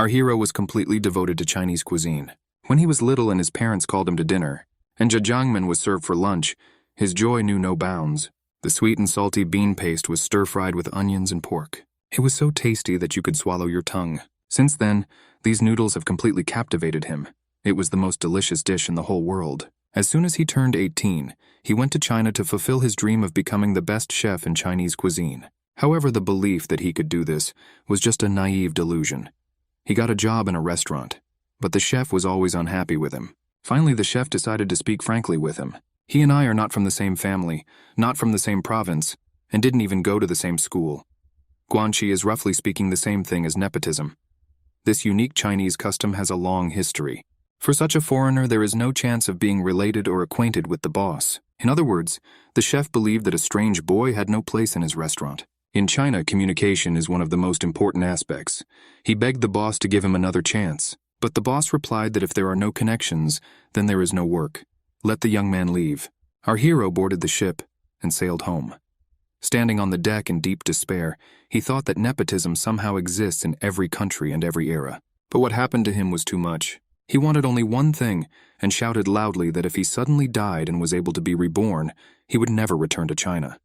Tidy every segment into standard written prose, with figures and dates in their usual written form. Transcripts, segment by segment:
Our hero was completely devoted to Chinese cuisine. When he was little and his parents called him to dinner, and Jjajangmyeon was served for lunch, his joy knew no bounds. The sweet and salty bean paste was stir-fried with onions and pork. It was so tasty that you could swallow your tongue. Since then, these noodles have completely captivated him. It was the most delicious dish in the whole world. As soon as he turned 18, he went to China to fulfill his dream of becoming the best chef in Chinese cuisine. However, the belief that he could do this was just a naive delusion. He got a job in a restaurant, but the chef was always unhappy with him. Finally, the chef decided to speak frankly with him. He and I are not from the same family, not from the same province, and didn't even go to the same school. Guanxi is roughly speaking the same thing as nepotism. This unique Chinese custom has a long history. For such a foreigner, there is no chance of being related or acquainted with the boss. In other words, the chef believed that a strange boy had no place in his restaurant. In China, communication is one of the most important aspects. He begged the boss to give him another chance, but the boss replied that if there are no connections, then there is no work. Let the young man leave. Our hero boarded the ship and sailed home. Standing on the deck in deep despair, he thought that nepotism somehow exists in every country and every era. But what happened to him was too much. He wanted only one thing and shouted loudly that if he suddenly died and was able to be reborn, he would never return to China.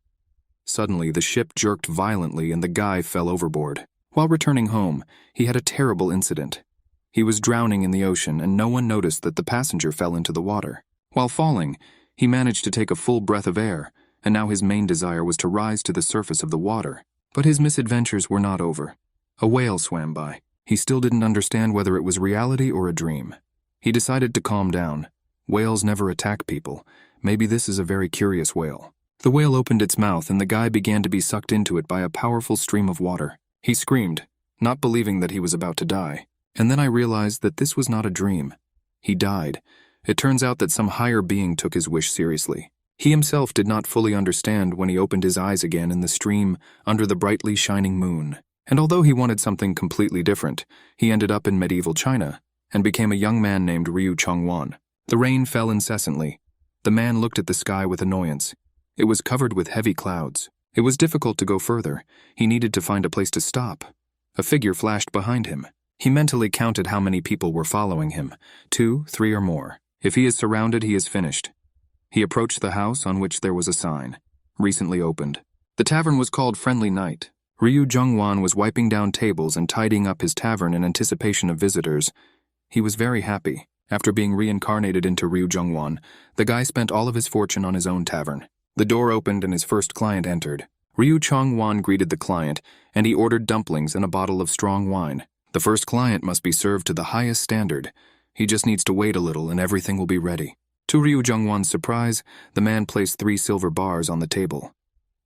Suddenly, the ship jerked violently and the guy fell overboard. While returning home, he had a terrible incident. He was drowning in the ocean and no one noticed that the passenger fell into the water. While falling, he managed to take a full breath of air, and now his main desire was to rise to the surface of the water. But his misadventures were not over. A whale swam by. He still didn't understand whether it was reality or a dream. He decided to calm down. Whales never attack people. Maybe this is a very curious whale. The whale opened its mouth and the guy began to be sucked into it by a powerful stream of water. He screamed, not believing that he was about to die. And then I realized that this was not a dream. He died. It turns out that some higher being took his wish seriously. He himself did not fully understand when he opened his eyes again in the stream under the brightly shining moon. And although he wanted something completely different, he ended up in medieval China and became a young man named Ryu Chongwan. The rain fell incessantly. The man looked at the sky with annoyance. It was covered with heavy clouds. It was difficult to go further. He needed to find a place to stop. A figure flashed behind him. He mentally counted how many people were following him. 2, 3, or more. If he is surrounded, he is finished. He approached the house on which there was a sign. Recently opened. The tavern was called Friendly Night. Ryu Jungwan was wiping down tables and tidying up his tavern in anticipation of visitors. He was very happy. After being reincarnated into Ryu Jungwan, the guy spent all of his fortune on his own tavern. The door opened and his first client entered. Ryu Chongwan greeted the client, and he ordered dumplings and a bottle of strong wine. The first client must be served to the highest standard. He just needs to wait a little and everything will be ready. To Ryu Jungwan's surprise, the man placed 3 silver bars on the table.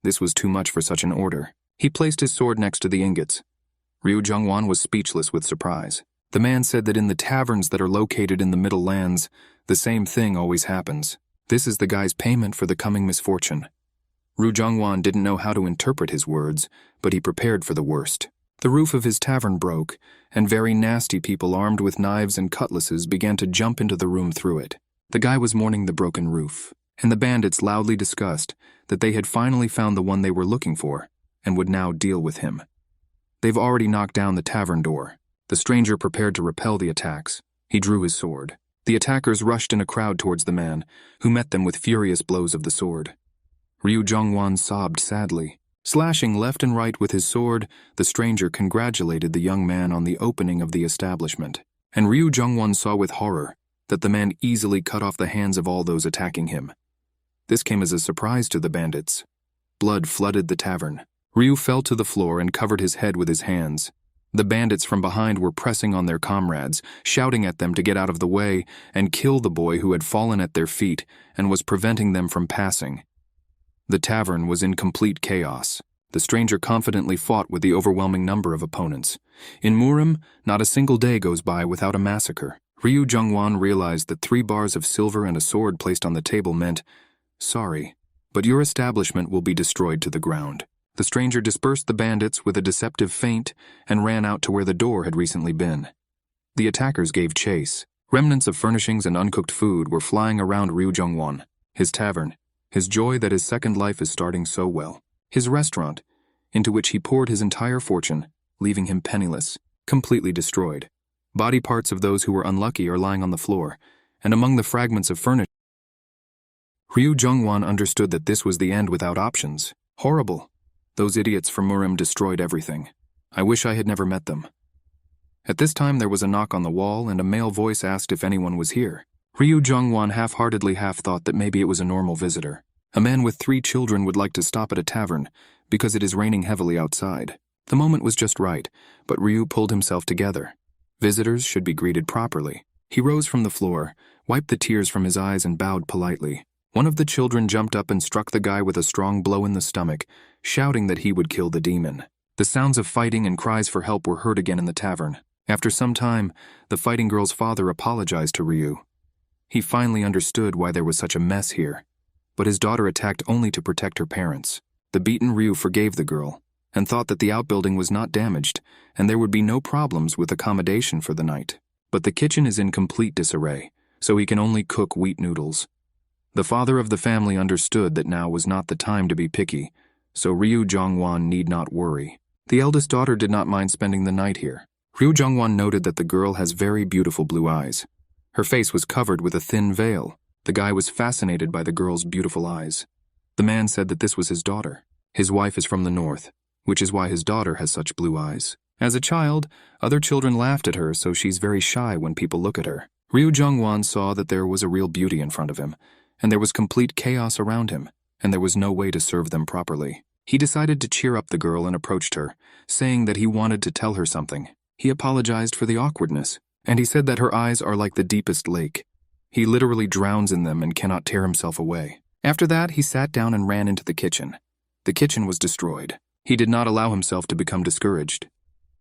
This was too much for such an order. He placed his sword next to the ingots. Ryu Jungwan was speechless with surprise. The man said that in the taverns that are located in the Middle Lands, the same thing always happens. This is the guy's payment for the coming misfortune. Ryu Jungwan didn't know how to interpret his words, but he prepared for the worst. The roof of his tavern broke, and very nasty people armed with knives and cutlasses began to jump into the room through it. The guy was mourning the broken roof, and the bandits loudly discussed that they had finally found the one they were looking for, and would now deal with him. They've already knocked down the tavern door. The stranger prepared to repel the attacks. He drew his sword. The attackers rushed in a crowd towards the man, who met them with furious blows of the sword. Ryu Jungwan sobbed sadly. Slashing left and right with his sword, the stranger congratulated the young man on the opening of the establishment. And Ryu Jungwan saw with horror that the man easily cut off the hands of all those attacking him. This came as a surprise to the bandits. Blood flooded the tavern. Ryu fell to the floor and covered his head with his hands. The bandits from behind were pressing on their comrades, shouting at them to get out of the way and kill the boy who had fallen at their feet and was preventing them from passing. The tavern was in complete chaos. The stranger confidently fought with the overwhelming number of opponents. In Murim, not a single day goes by without a massacre. Ryu Jungwan realized that 3 bars of silver and a sword placed on the table meant, "Sorry, but your establishment will be destroyed to the ground." The stranger dispersed the bandits with a deceptive feint and ran out to where the door had recently been. The attackers gave chase. Remnants of furnishings and uncooked food were flying around Ryu Jungwan, his tavern, his joy that his second life is starting so well, his restaurant, into which he poured his entire fortune, leaving him penniless, completely destroyed. Body parts of those who were unlucky are lying on the floor, and among the fragments of furniture. Ryu Jungwon understood that this was the end without options. Horrible. Those idiots from Murim destroyed everything. I wish I had never met them. At this time there was a knock on the wall and a male voice asked if anyone was here. Ryu Jungwon half-heartedly thought that maybe it was a normal visitor. A man with 3 children would like to stop at a tavern because it is raining heavily outside. The moment was just right, but Ryu pulled himself together. Visitors should be greeted properly. He rose from the floor, wiped the tears from his eyes and bowed politely. One of the children jumped up and struck the guy with a strong blow in the stomach, shouting that he would kill the demon. The sounds of fighting and cries for help were heard again in the tavern. After some time, the fighting girl's father apologized to Ryu. He finally understood why there was such a mess here. But his daughter attacked only to protect her parents. The beaten Ryu forgave the girl, and thought that the outbuilding was not damaged, and there would be no problems with accommodation for the night. But the kitchen is in complete disarray, so he can only cook wheat noodles. The father of the family understood that now was not the time to be picky, so Ryu Jungwon need not worry. The eldest daughter did not mind spending the night here. Ryu Jungwon noted that the girl has very beautiful blue eyes. Her face was covered with a thin veil. The guy was fascinated by the girl's beautiful eyes. The man said that this was his daughter. His wife is from the north, which is why his daughter has such blue eyes. As a child, other children laughed at her, so she's very shy when people look at her. Ryu Jungwon saw that there was a real beauty in front of him, and there was complete chaos around him, and there was no way to serve them properly. He decided to cheer up the girl and approached her, saying that he wanted to tell her something. He apologized for the awkwardness, and he said that her eyes are like the deepest lake. He literally drowns in them and cannot tear himself away. After that, he sat down and ran into the kitchen. The kitchen was destroyed. He did not allow himself to become discouraged.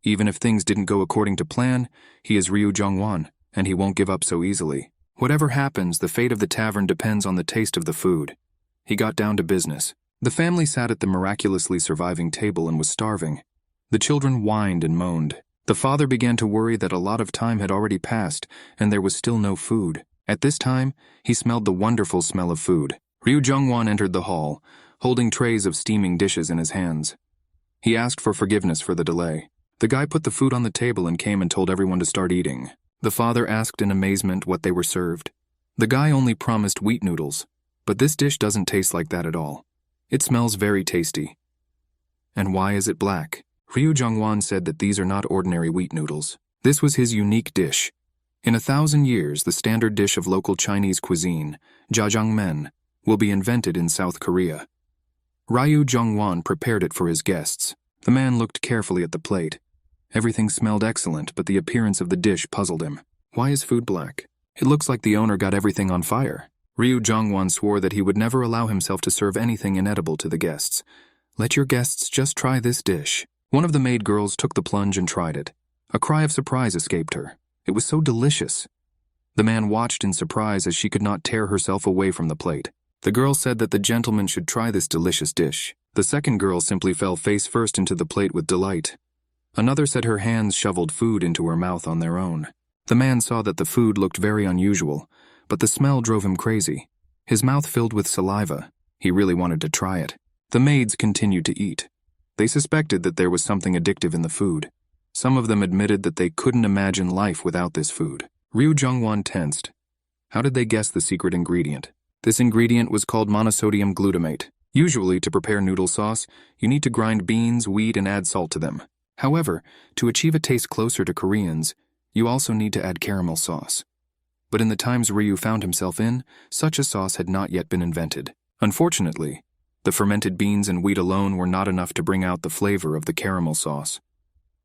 Even if things didn't go according to plan, he is Ryu Jungwon, and he won't give up so easily. Whatever happens, the fate of the tavern depends on the taste of the food. He got down to business. The family sat at the miraculously surviving table and was starving. The children whined and moaned. The father began to worry that a lot of time had already passed, and there was still no food. At this time, he smelled the wonderful smell of food. Ryu Jungwon entered the hall, holding trays of steaming dishes in his hands. He asked for forgiveness for the delay. The guy put the food on the table and came and told everyone to start eating. The father asked in amazement what they were served. The guy only promised wheat noodles, but this dish doesn't taste like that at all. It smells very tasty. And why is it black? Ryu Jungwon said that these are not ordinary wheat noodles. This was his unique dish. In 1,000 years, the standard dish of local Chinese cuisine, Jjajangmyeon, will be invented in South Korea. Ryu Jungwon prepared it for his guests. The man looked carefully at the plate. Everything smelled excellent, but the appearance of the dish puzzled him. Why is food black? It looks like the owner got everything on fire. Ryu Jungwon swore that he would never allow himself to serve anything inedible to the guests. Let your guests just try this dish. One of the maid girls took the plunge and tried it. A cry of surprise escaped her. It was so delicious. The man watched in surprise as she could not tear herself away from the plate. The girl said that the gentleman should try this delicious dish. The second girl simply fell face first into the plate with delight. Another said her hands shoveled food into her mouth on their own. The man saw that the food looked very unusual, but the smell drove him crazy. His mouth filled with saliva. He really wanted to try it. The maids continued to eat. They suspected that there was something addictive in the food. Some of them admitted that they couldn't imagine life without this food. Ryu Jungwon tensed. How did they guess the secret ingredient? This ingredient was called monosodium glutamate. Usually, to prepare noodle sauce, you need to grind beans, wheat, and add salt to them. However, to achieve a taste closer to Koreans, you also need to add caramel sauce. But in the times Ryu found himself in, such a sauce had not yet been invented. Unfortunately, the fermented beans and wheat alone were not enough to bring out the flavor of the caramel sauce.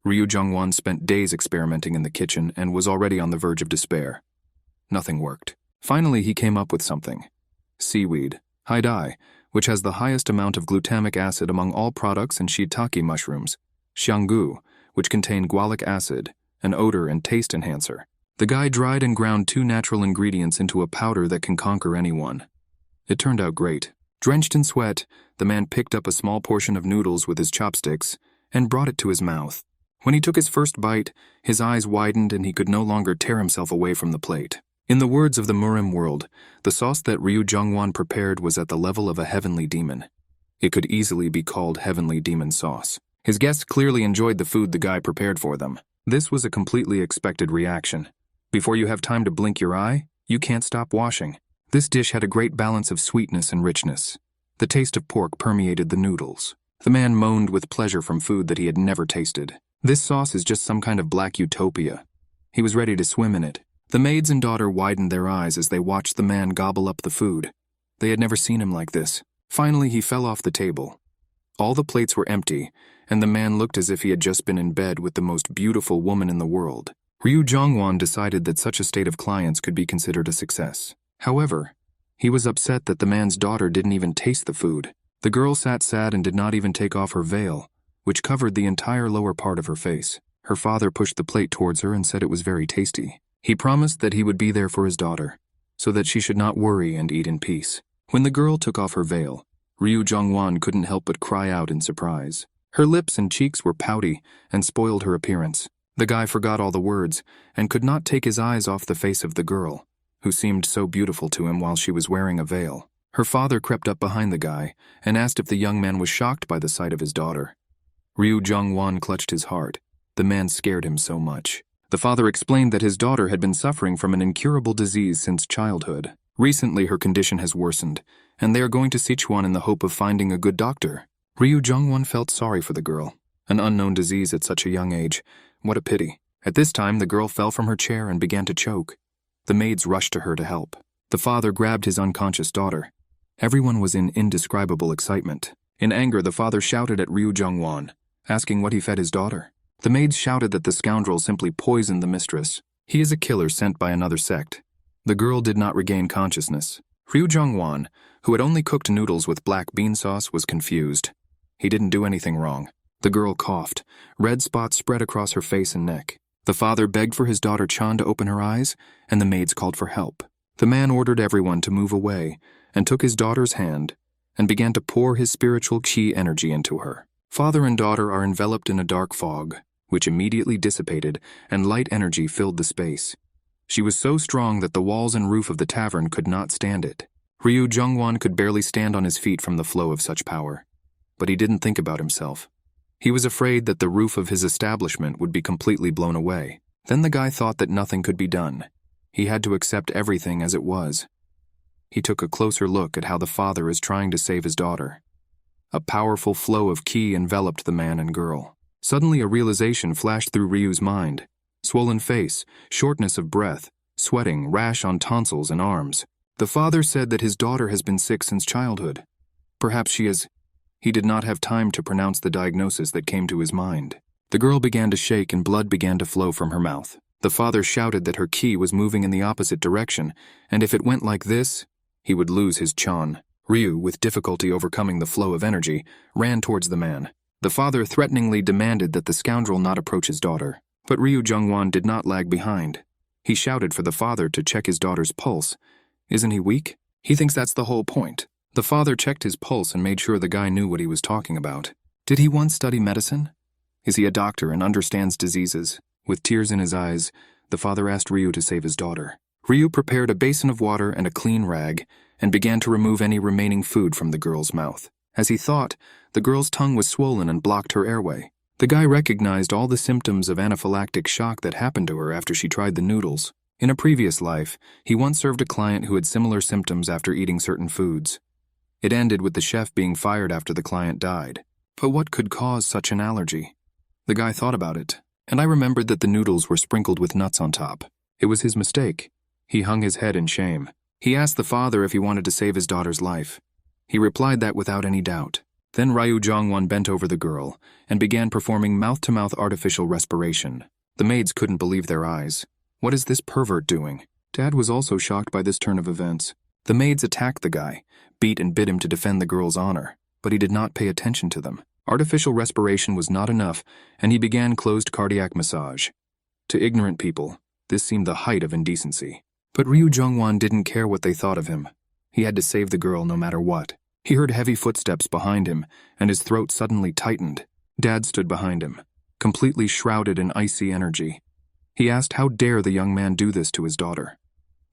Ryu Jungwon spent days experimenting in the kitchen and was already on the verge of despair. Nothing worked. Finally, he came up with something. Seaweed, haidai, which has the highest amount of glutamic acid among all products, and shiitake mushrooms. Xianggu, which contain guaiac acid, an odor and taste enhancer. The guy dried and ground 2 natural ingredients into a powder that can conquer anyone. It turned out great. Drenched in sweat, the man picked up a small portion of noodles with his chopsticks and brought it to his mouth. When he took his first bite, his eyes widened and he could no longer tear himself away from the plate. In the words of the Murim world, the sauce that Ryu Jungwon prepared was at the level of a heavenly demon. It could easily be called heavenly demon sauce. His guests clearly enjoyed the food the guy prepared for them. This was a completely expected reaction. Before you have time to blink your eye, you can't stop washing. This dish had a great balance of sweetness and richness. The taste of pork permeated the noodles. The man moaned with pleasure from food that he had never tasted. This sauce is just some kind of black utopia. He was ready to swim in it. The maids and daughter widened their eyes as they watched the man gobble up the food. They had never seen him like this. Finally, he fell off the table. All the plates were empty, and the man looked as if he had just been in bed with the most beautiful woman in the world. Jjajangmyeon decided that such a state of clients could be considered a success. However, he was upset that the man's daughter didn't even taste the food. The girl sat sad and did not even take off her veil, which covered the entire lower part of her face. Her father pushed the plate towards her and said it was very tasty. He promised that he would be there for his daughter, so that she should not worry and eat in peace. When the girl took off her veil, Jjajangmyeon couldn't help but cry out in surprise. Her lips and cheeks were pouty and spoiled her appearance. The guy forgot all the words and could not take his eyes off the face of the girl, who seemed so beautiful to him while she was wearing a veil. Her father crept up behind the guy and asked if the young man was shocked by the sight of his daughter. Jjajangmyeon clutched his heart. The man scared him so much. The father explained that his daughter had been suffering from an incurable disease since childhood. Recently her condition has worsened, and they are going to Sichuan in the hope of finding a good doctor. Jjajangmyeon felt sorry for the girl. An unknown disease at such a young age. What a pity. At this time, the girl fell from her chair and began to choke. The maids rushed to her to help. The father grabbed his unconscious daughter. Everyone was in indescribable excitement. In anger, the father shouted at Jjajangmyeon, asking what he fed his daughter. The maids shouted that the scoundrel simply poisoned the mistress. He is a killer sent by another sect. The girl did not regain consciousness. Jjajangmyeon, who had only cooked noodles with black bean sauce, was confused. He didn't do anything wrong. The girl coughed. Red spots spread across her face and neck. The father begged for his daughter Chan to open her eyes, and the maids called for help. The man ordered everyone to move away and took his daughter's hand and began to pour his spiritual chi energy into her. Father and daughter are enveloped in a dark fog, which immediately dissipated, and light energy filled the space. She was so strong that the walls and roof of the tavern could not stand it. Jjajangmyeon could barely stand on his feet from the flow of such power. But he didn't think about himself. He was afraid that the roof of his establishment would be completely blown away. Then the guy thought that nothing could be done. He had to accept everything as it was. He took a closer look at how the father is trying to save his daughter. A powerful flow of ki enveloped the man and girl. Suddenly a realization flashed through Ryu's mind. Swollen face, shortness of breath, sweating, rash on tonsils and arms. The father said that his daughter has been sick since childhood. Perhaps she is... He did not have time to pronounce the diagnosis that came to his mind. The girl began to shake and blood began to flow from her mouth. The father shouted that her ki was moving in the opposite direction, and if it went like this, he would lose his chan. Ryu, with difficulty overcoming the flow of energy, ran towards the man. The father threateningly demanded that the scoundrel not approach his daughter. But Jjajangmyeon did not lag behind. He shouted for the father to check his daughter's pulse. Isn't he weak? He thinks that's the whole point. The father checked his pulse and made sure the guy knew what he was talking about. Did he once study medicine? Is he a doctor and understands diseases? With tears in his eyes, the father asked Ryu to save his daughter. Ryu prepared a basin of water and a clean rag and began to remove any remaining food from the girl's mouth. As he thought, the girl's tongue was swollen and blocked her airway. The guy recognized all the symptoms of anaphylactic shock that happened to her after she tried the noodles. In a previous life, he once served a client who had similar symptoms after eating certain foods. It ended with the chef being fired after the client died. But what could cause such an allergy? The guy thought about it, and I remembered that the noodles were sprinkled with nuts on top. It was his mistake. He hung his head in shame. He asked the father if he wanted to save his daughter's life. He replied that without any doubt. Then Jjajangmyeon bent over the girl and began performing mouth-to-mouth artificial respiration. The maids couldn't believe their eyes. What is this pervert doing? Dad was also shocked by this turn of events. The maids attacked the guy, beat and bid him to defend the girl's honor, but he did not pay attention to them. Artificial respiration was not enough, and he began closed cardiac massage. To ignorant people, this seemed the height of indecency. But Jjajangmyeon didn't care what they thought of him. He had to save the girl no matter what. He heard heavy footsteps behind him, and his throat suddenly tightened. Dad stood behind him, completely shrouded in icy energy. He asked how dare the young man do this to his daughter.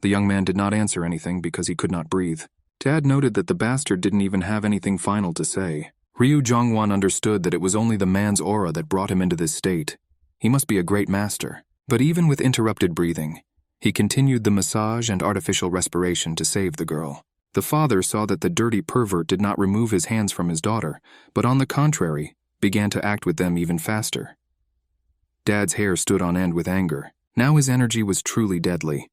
The young man did not answer anything because he could not breathe. Dad noted that the bastard didn't even have anything final to say. Jjajangmyeon understood that it was only the man's aura that brought him into this state. He must be a great master. But even with interrupted breathing, he continued the massage and artificial respiration to save the girl. The father saw that the dirty pervert did not remove his hands from his daughter, but on the contrary, began to act with them even faster. Dad's hair stood on end with anger. Now his energy was truly deadly.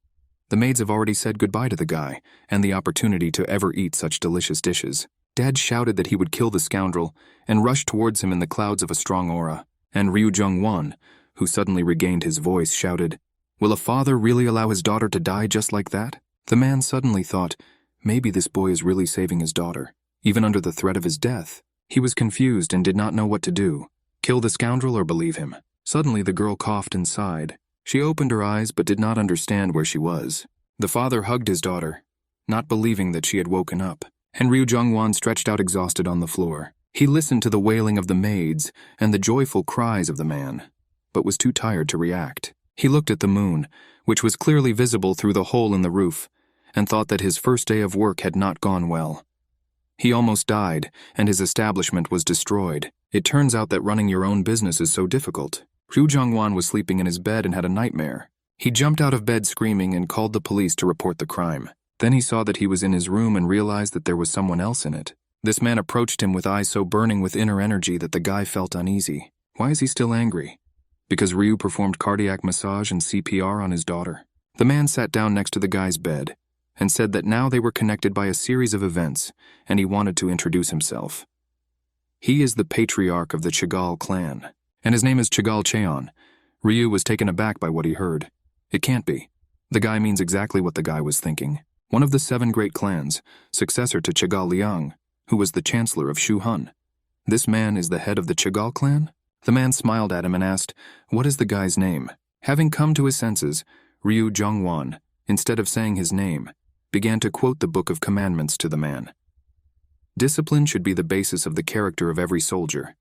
The maids have already said goodbye to the guy and the opportunity to ever eat such delicious dishes. Dad shouted that he would kill the scoundrel and rushed towards him in the clouds of a strong aura. And Jjajangmyeon, who suddenly regained his voice, shouted, "Will a father really allow his daughter to die just like that?" The man suddenly thought, maybe this boy is really saving his daughter, even under the threat of his death. He was confused and did not know what to do. Kill the scoundrel or believe him? Suddenly the girl coughed and sighed. She opened her eyes but did not understand where she was. The father hugged his daughter, not believing that she had woken up, and Jjajangmyeon stretched out exhausted on the floor. He listened to the wailing of the maids and the joyful cries of the man, but was too tired to react. He looked at the moon, which was clearly visible through the hole in the roof, and thought that his first day of work had not gone well. He almost died, and his establishment was destroyed. It turns out that running your own business is so difficult. Jjajangmyeon was sleeping in his bed and had a nightmare. He jumped out of bed screaming and called the police to report the crime. Then he saw that he was in his room and realized that there was someone else in it. This man approached him with eyes so burning with inner energy that the guy felt uneasy. Why is he still angry? Because Ryu performed cardiac massage and CPR on his daughter. The man sat down next to the guy's bed and said that now they were connected by a series of events, and he wanted to introduce himself. He is the patriarch of the Jaegal clan, and his name is Jaegal Cheon. Ryu was taken aback by what he heard. It can't be. The guy means exactly what the guy was thinking. One of the 7 great clans, successor to Jaegal Liang, who was the chancellor of Shu Han. This man is the head of the Jaegal clan? The man smiled at him and asked, what is the guy's name? Having come to his senses, Jjajangmyeon, instead of saying his name, began to quote the Book of Commandments to the man. Discipline should be the basis of the character of every soldier.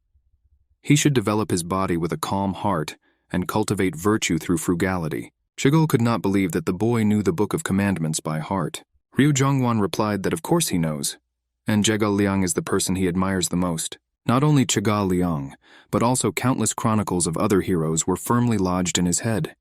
He should develop his body with a calm heart and cultivate virtue through frugality. Jaegal could not believe that the boy knew the Book of Commandments by heart. Jjajangmyeon replied that of course he knows, and Jaegal Liang is the person he admires the most. Not only Jaegal Liang, but also countless chronicles of other heroes were firmly lodged in his head.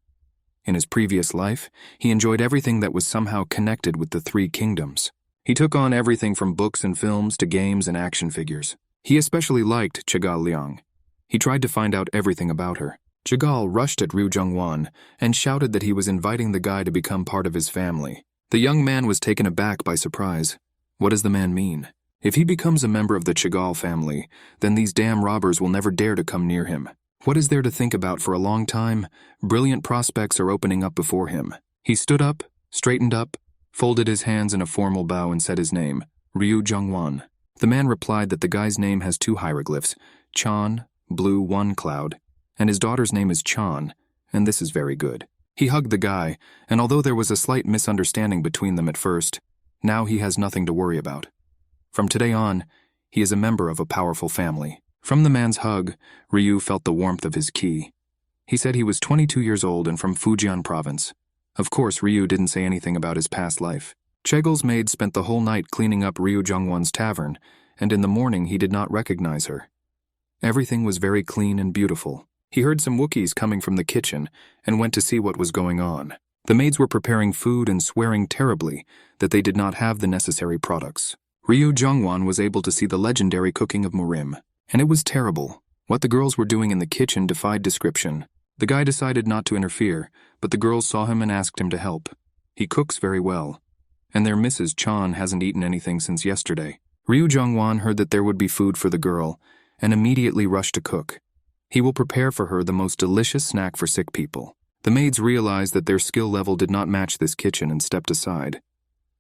In his previous life, he enjoyed everything that was somehow connected with the 3 kingdoms. He took on everything from books and films to games and action figures. He especially liked Jaegal Liang. He tried to find out everything about her. Jaegal rushed at Jjajangmyeon and shouted that he was inviting the guy to become part of his family. The young man was taken aback by surprise. What does the man mean? If he becomes a member of the Jaegal family, then these damn robbers will never dare to come near him. What is there to think about for a long time? Brilliant prospects are opening up before him. He stood up, straightened up, folded his hands in a formal bow and said his name, Jjajangmyeon. The man replied that the guy's name has 2 hieroglyphs, Chan, blue 1 cloud, and his daughter's name is Chan, and this is very good. He hugged the guy, and although there was a slight misunderstanding between them at first, now he has nothing to worry about. From today on, he is a member of a powerful family. From the man's hug, Ryu felt the warmth of his ki. He said he was 22 years old and from Fujian province. Of course, Ryu didn't say anything about his past life. Jaegal's maid spent the whole night cleaning up Jjajangmyeon's tavern, and in the morning he did not recognize her. Everything was very clean and beautiful. He heard some Wookiees coming from the kitchen and went to see what was going on. The maids were preparing food and swearing terribly that they did not have the necessary products. Jjajangmyeon was able to see the legendary cooking of Murim, and it was terrible. What the girls were doing in the kitchen defied description. The guy decided not to interfere, but the girls saw him and asked him to help. He cooks very well, and their Mrs. Chan hasn't eaten anything since yesterday. Jjajangmyeon heard that there would be food for the girl, and immediately rushed to cook. He will prepare for her the most delicious snack for sick people. The maids realized that their skill level did not match this kitchen and stepped aside.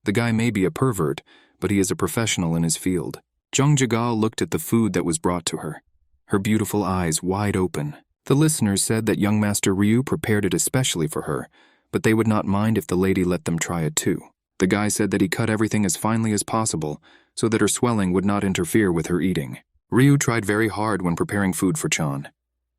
The guy may be a pervert, but he is a professional in his field. Jaegal looked at the food that was brought to her, her beautiful eyes wide open. The listeners said that young Master Ryu prepared it especially for her, but they would not mind if the lady let them try it too. The guy said that he cut everything as finely as possible so that her swelling would not interfere with her eating. Ryu tried very hard when preparing food for Chan.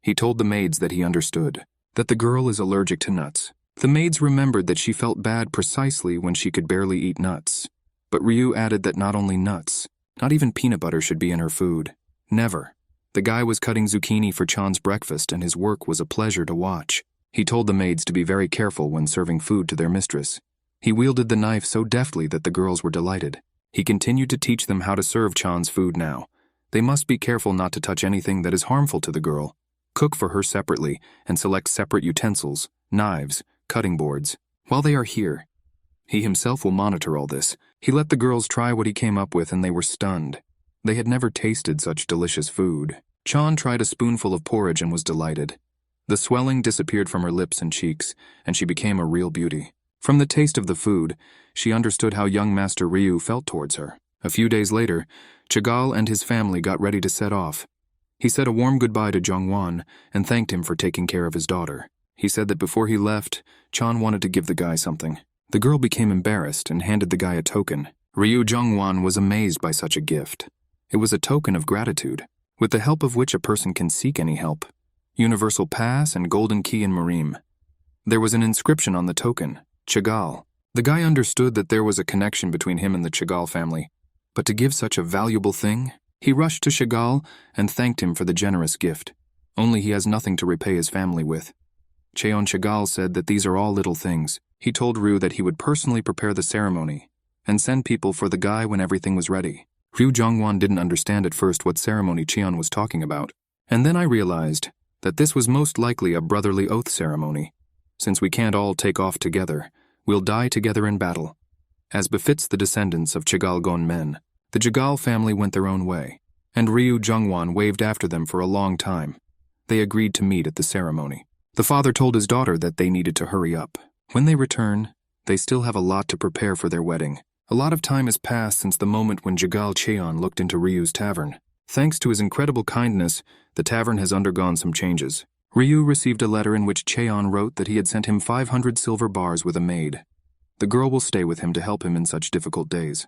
He told the maids that he understood, that the girl is allergic to nuts. The maids remembered that she felt bad precisely when she could barely eat nuts. But Ryu added that not only nuts, not even peanut butter should be in her food. Never. The guy was cutting zucchini for Chan's breakfast, and his work was a pleasure to watch. He told the maids to be very careful when serving food to their mistress. He wielded the knife so deftly that the girls were delighted. He continued to teach them how to serve Chan's food now. They must be careful not to touch anything that is harmful to the girl. Cook for her separately and select separate utensils, knives, cutting boards. While they are here, he himself will monitor all this. He let the girls try what he came up with, and they were stunned. They had never tasted such delicious food. Chan tried a spoonful of porridge and was delighted. The swelling disappeared from her lips and cheeks, and she became a real beauty. From the taste of the food, she understood how young Master Ryu felt towards her. A few days later, Jaegal and his family got ready to set off. He said a warm goodbye to Jongwon and thanked him for taking care of his daughter. He said that before he left, Chan wanted to give the guy something. The girl became embarrassed and handed the guy a token. Ryu Jongwon was amazed by such a gift. It was a token of gratitude, with the help of which a person can seek any help. Universal Pass and Golden Key in Murim. There was an inscription on the token, Jaegal. The guy understood that there was a connection between him and the Jaegal family, but to give such a valuable thing, he rushed to Jaegal and thanked him for the generous gift. Only he has nothing to repay his family with. Cheon Jaegal said that these are all little things. He told Ryu that he would personally prepare the ceremony and send people for the guy when everything was ready. Ryu Jongwon didn't understand at first what ceremony Cheon was talking about, and then I realized that this was most likely a brotherly oath ceremony. Since we can't all take off together, we'll die together in battle. As befits the descendants of Jaegal men, the Jaegal family went their own way, and Ryu Jongwon waved after them for a long time. They agreed to meet at the ceremony. The father told his daughter that they needed to hurry up. When they return, they still have a lot to prepare for their wedding. A lot of time has passed since the moment when Jaegal Cheon looked into Ryu's tavern. Thanks to his incredible kindness, the tavern has undergone some changes. Ryu received a letter in which Cheon wrote that he had sent him 500 silver bars with a maid. The girl will stay with him to help him in such difficult days.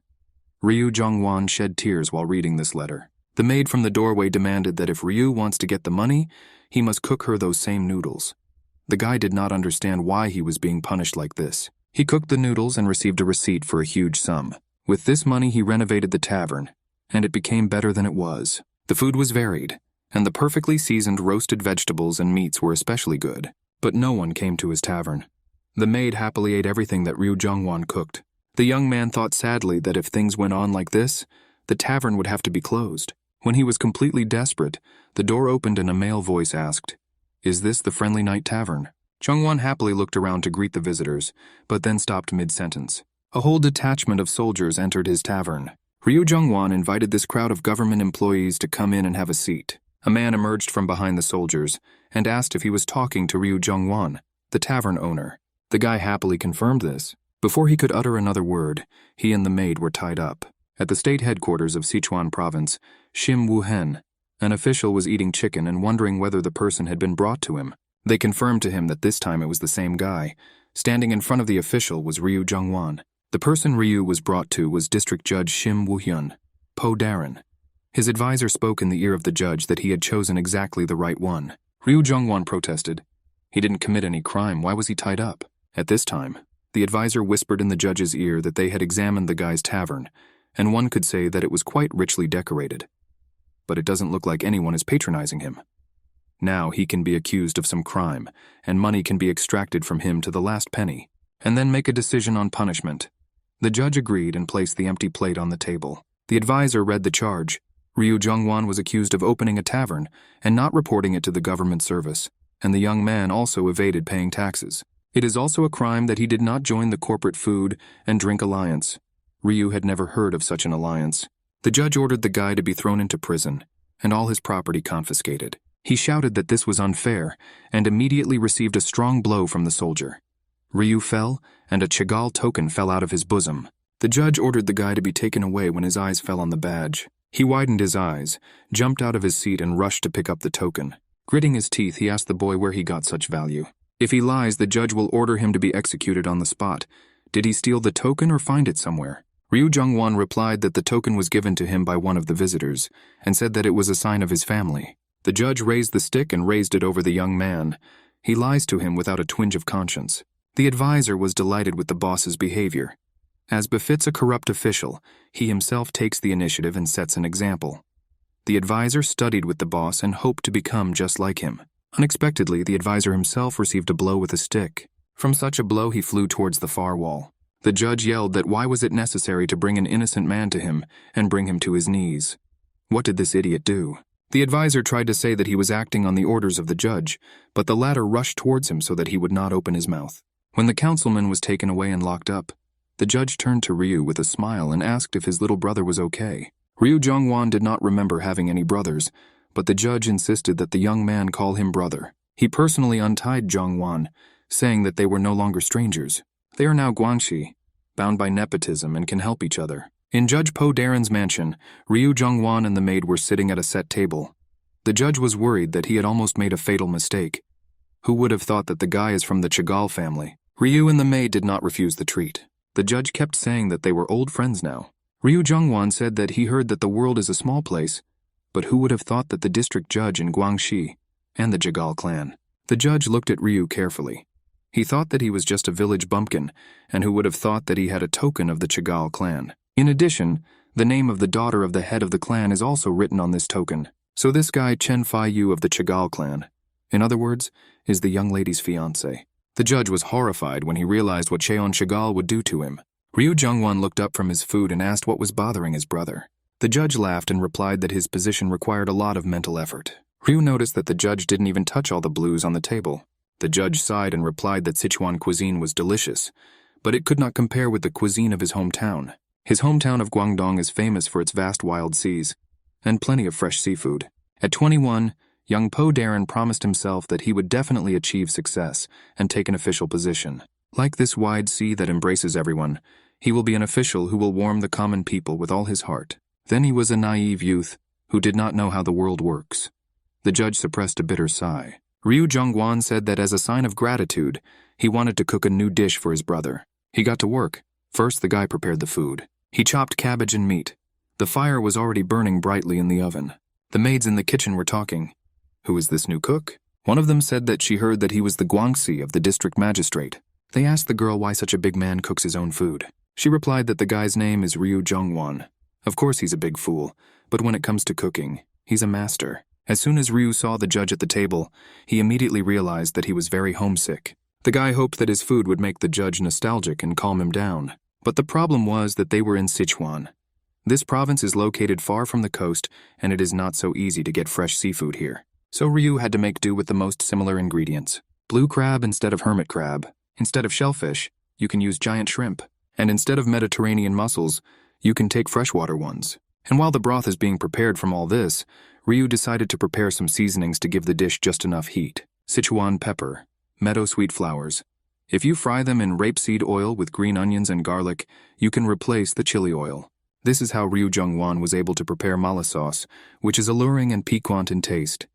Ryu Jongwon shed tears while reading this letter. The maid from the doorway demanded that if Ryu wants to get the money, he must cook her those same noodles. The guy did not understand why he was being punished like this. He cooked the noodles and received a receipt for a huge sum. With this money, he renovated the tavern, and it became better than it was. The food was varied, and the perfectly seasoned roasted vegetables and meats were especially good. But no one came to his tavern. The maid happily ate everything that Ryu Jongwon cooked. The young man thought sadly that if things went on like this, the tavern would have to be closed. When he was completely desperate, the door opened and a male voice asked, "Is this the Friendly Night Tavern?" Jongwon happily looked around to greet the visitors, but then stopped mid-sentence. A whole detachment of soldiers entered his tavern. Ryu Jongwon invited this crowd of government employees to come in and have a seat. A man emerged from behind the soldiers and asked if he was talking to Ryu Jongwon, the tavern owner. The guy happily confirmed this. Before he could utter another word, he and the maid were tied up. At the state headquarters of Sichuan province, Shim Wuhen, an official was eating chicken and wondering whether the person had been brought to him. They confirmed to him that this time it was the same guy. Standing in front of the official was Ryu Jongwon. The person Ryu was brought to was District Judge Shim Woo-hyun, Po Darren. His advisor spoke in the ear of the judge that he had chosen exactly the right one. Ryu Jongwon protested. He didn't commit any crime. Why was he tied up? At this time, the advisor whispered in the judge's ear that they had examined the guy's tavern, and one could say that it was quite richly decorated. But it doesn't look like anyone is patronizing him. Now he can be accused of some crime, and money can be extracted from him to the last penny, and then make a decision on punishment. The judge agreed and placed the empty plate on the table. The advisor read the charge. Ryu Jongwon was accused of opening a tavern and not reporting it to the government service, and the young man also evaded paying taxes. It is also a crime that he did not join the corporate food and drink alliance. Ryu had never heard of such an alliance. The judge ordered the guy to be thrown into prison, and all his property confiscated. He shouted that this was unfair, and immediately received a strong blow from the soldier. Ryu fell, and a Jaegal token fell out of his bosom. The judge ordered the guy to be taken away when his eyes fell on the badge. He widened his eyes, jumped out of his seat and rushed to pick up the token. Gritting his teeth, he asked the boy where he got such value. If he lies, the judge will order him to be executed on the spot. Did he steal the token or find it somewhere? Ryu Jongwon replied that the token was given to him by one of the visitors, and said that it was a sign of his family. The judge raised the stick and raised it over the young man. He lies to him without a twinge of conscience. The advisor was delighted with the boss's behavior. As befits a corrupt official, he himself takes the initiative and sets an example. The advisor studied with the boss and hoped to become just like him. Unexpectedly, the advisor himself received a blow with a stick. From such a blow, he flew towards the far wall. The judge yelled that why was it necessary to bring an innocent man to him and bring him to his knees? What did this idiot do? The advisor tried to say that he was acting on the orders of the judge, but the latter rushed towards him so that he would not open his mouth. When the councilman was taken away and locked up, the judge turned to Ryu with a smile and asked if his little brother was okay. Ryu Jongwon did not remember having any brothers, but the judge insisted that the young man call him brother. He personally untied Jongwon, saying that they were no longer strangers. They are now Guangxi, bound by nepotism and can help each other. In Judge Po Daren's mansion, Ryu Jongwon and the maid were sitting at a set table. The judge was worried that he had almost made a fatal mistake. Who would have thought that the guy is from the Jaegal family? Ryu and the maid did not refuse the treat. The judge kept saying that they were old friends now. Ryu Jongwon said that he heard that the world is a small place, but who would have thought that the district judge in Guangxi and the Jaegal clan? The judge looked at Ryu carefully. He thought that he was just a village bumpkin, and who would have thought that he had a token of the Jaegal clan. In addition, the name of the daughter of the head of the clan is also written on this token. So this guy Chen Fai Yu of the Jaegal clan, in other words, is the young lady's fiancé. The judge was horrified when he realized what Cheon Jaegal would do to him. Ryu Jongwon looked up from his food and asked what was bothering his brother. The judge laughed and replied that his position required a lot of mental effort. Ryu noticed that the judge didn't even touch all the blues on the table. The judge sighed and replied that Sichuan cuisine was delicious, but it could not compare with the cuisine of his hometown. His hometown of Guangdong is famous for its vast wild seas and plenty of fresh seafood. At 21, young Po Daren promised himself that he would definitely achieve success and take an official position. Like this wide sea that embraces everyone, he will be an official who will warm the common people with all his heart. Then he was a naive youth who did not know how the world works. The judge suppressed a bitter sigh. Ryu Jongwon said that as a sign of gratitude, he wanted to cook a new dish for his brother. He got to work. First, the guy prepared the food. He chopped cabbage and meat. The fire was already burning brightly in the oven. The maids in the kitchen were talking. Who is this new cook? One of them said that she heard that he was the Guangxi of the district magistrate. They asked the girl why such a big man cooks his own food. She replied that the guy's name is Ryu Jongwon. Of course he's a big fool, but when it comes to cooking, he's a master. As soon as Ryu saw the judge at the table, he immediately realized that he was very homesick. The guy hoped that his food would make the judge nostalgic and calm him down. But the problem was that they were in Sichuan. This province is located far from the coast, and it is not so easy to get fresh seafood here. So Ryu had to make do with the most similar ingredients. Blue crab instead of hermit crab. Instead of shellfish, you can use giant shrimp. And instead of Mediterranean mussels, you can take freshwater ones. And while the broth is being prepared from all this, Ryu decided to prepare some seasonings to give the dish just enough heat. Sichuan pepper, meadow sweet flowers. If you fry them in rapeseed oil with green onions and garlic, you can replace the chili oil. This is how Ryu Jongwon was able to prepare mala sauce, which is alluring and piquant in taste.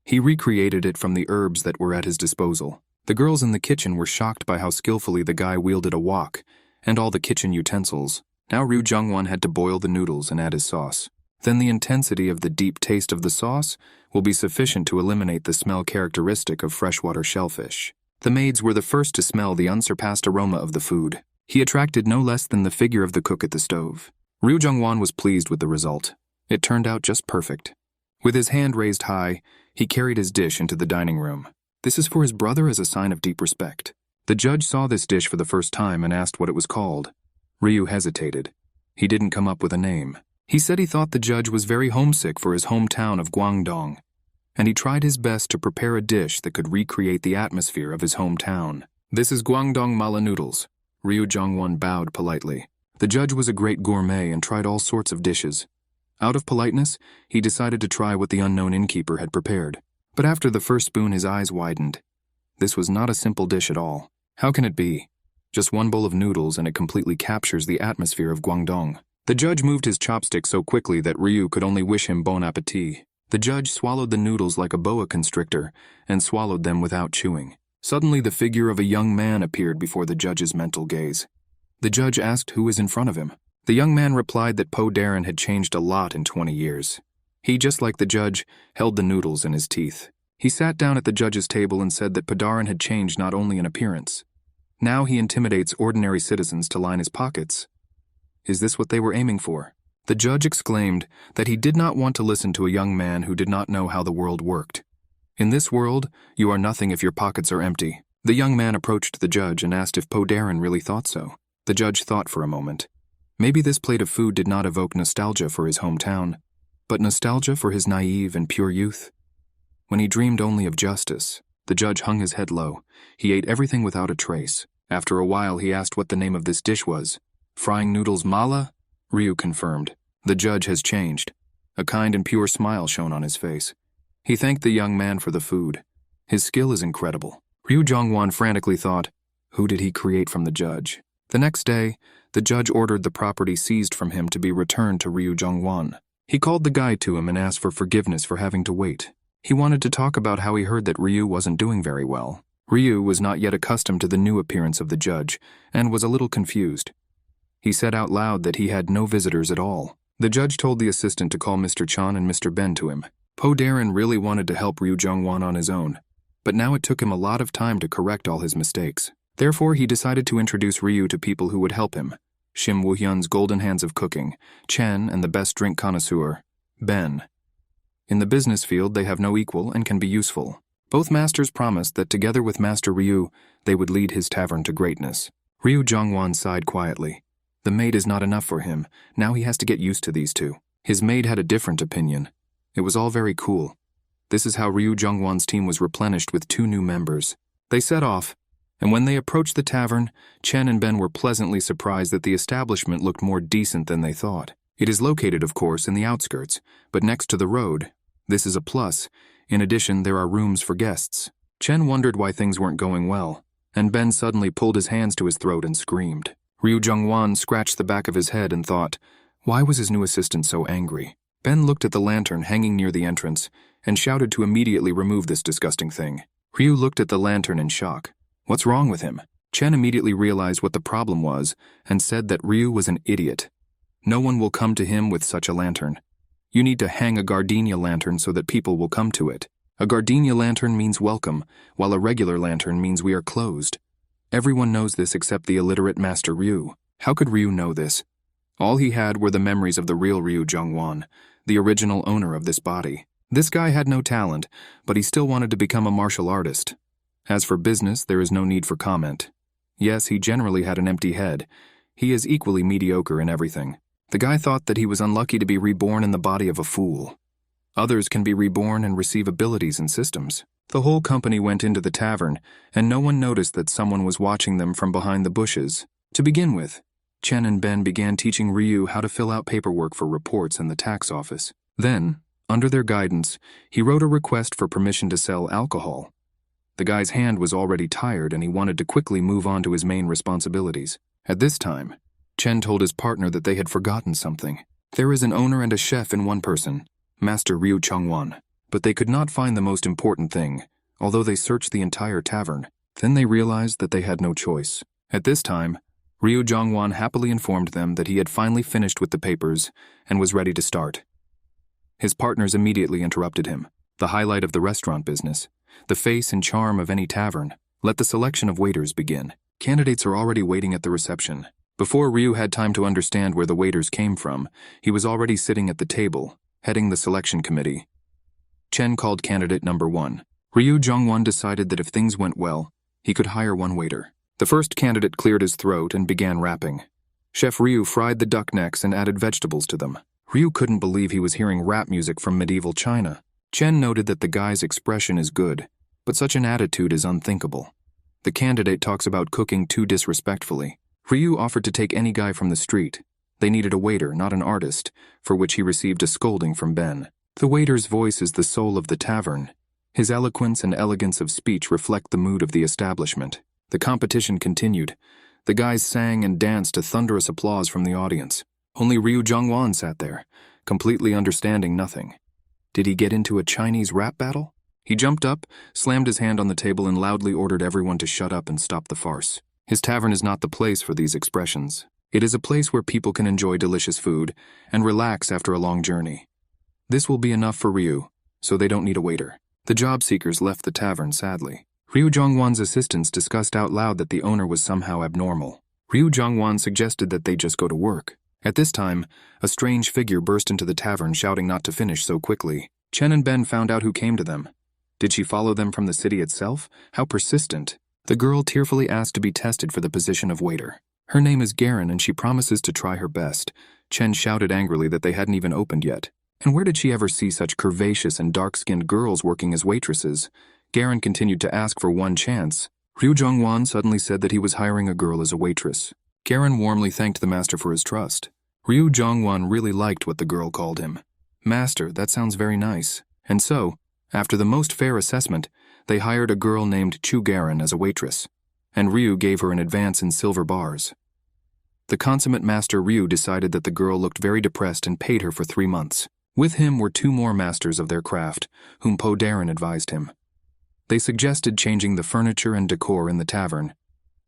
He recreated it from the herbs that were at his disposal. The girls in the kitchen were shocked by how skillfully the guy wielded a wok and all the kitchen utensils. Now Ryu Jongwon had to boil the noodles and add his sauce. Then the intensity of the deep taste of the sauce will be sufficient to eliminate the smell characteristic of freshwater shellfish. The maids were the first to smell the unsurpassed aroma of the food. He attracted no less than the figure of the cook at the stove. Ryu Jongwon was pleased with the result. It turned out just perfect. With his hand raised high, he carried his dish into the dining room. This is for his brother as a sign of deep respect. The judge saw this dish for the first time and asked what it was called. Ryu hesitated. He didn't come up with a name. He said he thought the judge was very homesick for his hometown of Guangdong, and he tried his best to prepare a dish that could recreate the atmosphere of his hometown. This is Guangdong mala noodles. Ryu Jongwon bowed politely. The judge was a great gourmet and tried all sorts of dishes. Out of politeness, he decided to try what the unknown innkeeper had prepared. But after the first spoon, his eyes widened. This was not a simple dish at all. How can it be? Just one bowl of noodles and it completely captures the atmosphere of Guangdong. The judge moved his chopstick so quickly that Ryu could only wish him bon appetit. The judge swallowed the noodles like a boa constrictor and swallowed them without chewing. Suddenly the figure of a young man appeared before the judge's mental gaze. The judge asked who was in front of him. The young man replied that Po Daren had changed a lot in 20 years. He, just like the judge, held the noodles in his teeth. He sat down at the judge's table and said that Po Daren had changed not only in appearance. Now he intimidates ordinary citizens to line his pockets. Is this what they were aiming for? The judge exclaimed that he did not want to listen to a young man who did not know how the world worked. In this world, you are nothing if your pockets are empty. The young man approached the judge and asked if Darren really thought so. The judge thought for a moment. Maybe this plate of food did not evoke nostalgia for his hometown, but nostalgia for his naive and pure youth. When he dreamed only of justice, the judge hung his head low. He ate everything without a trace. After a while, he asked what the name of this dish was. Frying noodles mala? Ryu confirmed. The judge has changed. A kind and pure smile shone on his face. He thanked the young man for the food. His skill is incredible. Ryu Jongwon frantically thought, who did he create from the judge? The next day, the judge ordered the property seized from him to be returned to Ryu Jongwon. He called the guy to him and asked for forgiveness for having to wait. He wanted to talk about how he heard that Ryu wasn't doing very well. Ryu was not yet accustomed to the new appearance of the judge and was a little confused. He said out loud that he had no visitors at all. The judge told the assistant to call Mr. Chan and Mr. Ben to him. Darren really wanted to help Ryu Jongwon on his own, but now it took him a lot of time to correct all his mistakes. Therefore, he decided to introduce Ryu to people who would help him. Shim Woo-hyun's golden hands of cooking, Chen and the best drink connoisseur, Ben. In the business field, they have no equal and can be useful. Both masters promised that together with Master Ryu, they would lead his tavern to greatness. Ryu Jongwon sighed quietly. The maid is not enough for him. Now he has to get used to these two. His maid had a different opinion. It was all very cool. This is how Ryu Jongwon's team was replenished with 2 new members. They set off, and when they approached the tavern, Chen and Ben were pleasantly surprised that the establishment looked more decent than they thought. It is located, of course, in the outskirts, but next to the road. This is a plus. In addition, there are rooms for guests. Chen wondered why things weren't going well, and Ben suddenly pulled his hands to his throat and screamed. Ryu Jongwon scratched the back of his head and thought, why was his new assistant so angry? Ben looked at the lantern hanging near the entrance and shouted to immediately remove this disgusting thing. Ryu looked at the lantern in shock. What's wrong with him? Chen immediately realized what the problem was and said that Ryu was an idiot. No one will come to him with such a lantern. You need to hang a gardenia lantern so that people will come to it. A gardenia lantern means welcome, while a regular lantern means we are closed. Everyone knows this except the illiterate Master Ryu. How could Ryu know this? All he had were the memories of the real Ryu Jongwon, the original owner of this body. This guy had no talent, but he still wanted to become a martial artist. As for business, there is no need for comment. Yes, he generally had an empty head. He is equally mediocre in everything. The guy thought that he was unlucky to be reborn in the body of a fool. Others can be reborn and receive abilities and systems. The whole company went into the tavern, and no one noticed that someone was watching them from behind the bushes. To begin with, Chen and Ben began teaching Ryu how to fill out paperwork for reports in the tax office. Then, under their guidance, he wrote a request for permission to sell alcohol. The guy's hand was already tired and he wanted to quickly move on to his main responsibilities. At this time, Chen told his partner that they had forgotten something. There is an owner and a chef in one person, Master Ryu Jongwon, but they could not find the most important thing, although they searched the entire tavern. Then they realized that they had no choice. At this time, Ryu Jongwon happily informed them that he had finally finished with the papers and was ready to start. His partners immediately interrupted him. The highlight of the restaurant business, the face and charm of any tavern. Let the selection of waiters begin. Candidates are already waiting at the reception. Before Ryu had time to understand where the waiters came from, he was already sitting at the table, heading the selection committee. Chen called candidate number 1. Ryu Jongwon decided that if things went well, he could hire 1 waiter. The first candidate cleared his throat and began rapping. Chef Ryu fried the duck necks and added vegetables to them. Ryu couldn't believe he was hearing rap music from medieval China. Chen noted that the guy's expression is good, but such an attitude is unthinkable. The candidate talks about cooking too disrespectfully. Ryu offered to take any guy from the street. They needed a waiter, not an artist, for which he received a scolding from Ben. The waiter's voice is the soul of the tavern. His eloquence and elegance of speech reflect the mood of the establishment. The competition continued. The guys sang and danced to thunderous applause from the audience. Only Ryu Jongwon sat there, completely understanding nothing. Did he get into a Chinese rap battle? He jumped up, slammed his hand on the table and loudly ordered everyone to shut up and stop the farce. His tavern is not the place for these expressions. It is a place where people can enjoy delicious food and relax after a long journey. This will be enough for Ryu, so they don't need a waiter. The job seekers left the tavern sadly. Ryu Jongwon's assistants discussed out loud that the owner was somehow abnormal. Ryu Jongwon suggested that they just go to work. At this time, a strange figure burst into the tavern shouting not to finish so quickly. Chen and Ben found out who came to them. Did she follow them from the city itself? How persistent. The girl tearfully asked to be tested for the position of waiter. Her name is Garen and she promises to try her best. Chen shouted angrily that they hadn't even opened yet. And where did she ever see such curvaceous and dark-skinned girls working as waitresses? Garen continued to ask for one chance. Ryu Jongwon suddenly said that he was hiring a girl as a waitress. Garen warmly thanked the master for his trust. Ryu Jongwon really liked what the girl called him. Master, that sounds very nice. And so, after the most fair assessment, they hired a girl named Chu Garen as a waitress, and Ryu gave her an advance in silver bars. The consummate master Ryu decided that the girl looked very depressed and paid her for 3 months. With him were 2 more masters of their craft, whom Po Darren advised him. They suggested changing the furniture and decor in the tavern.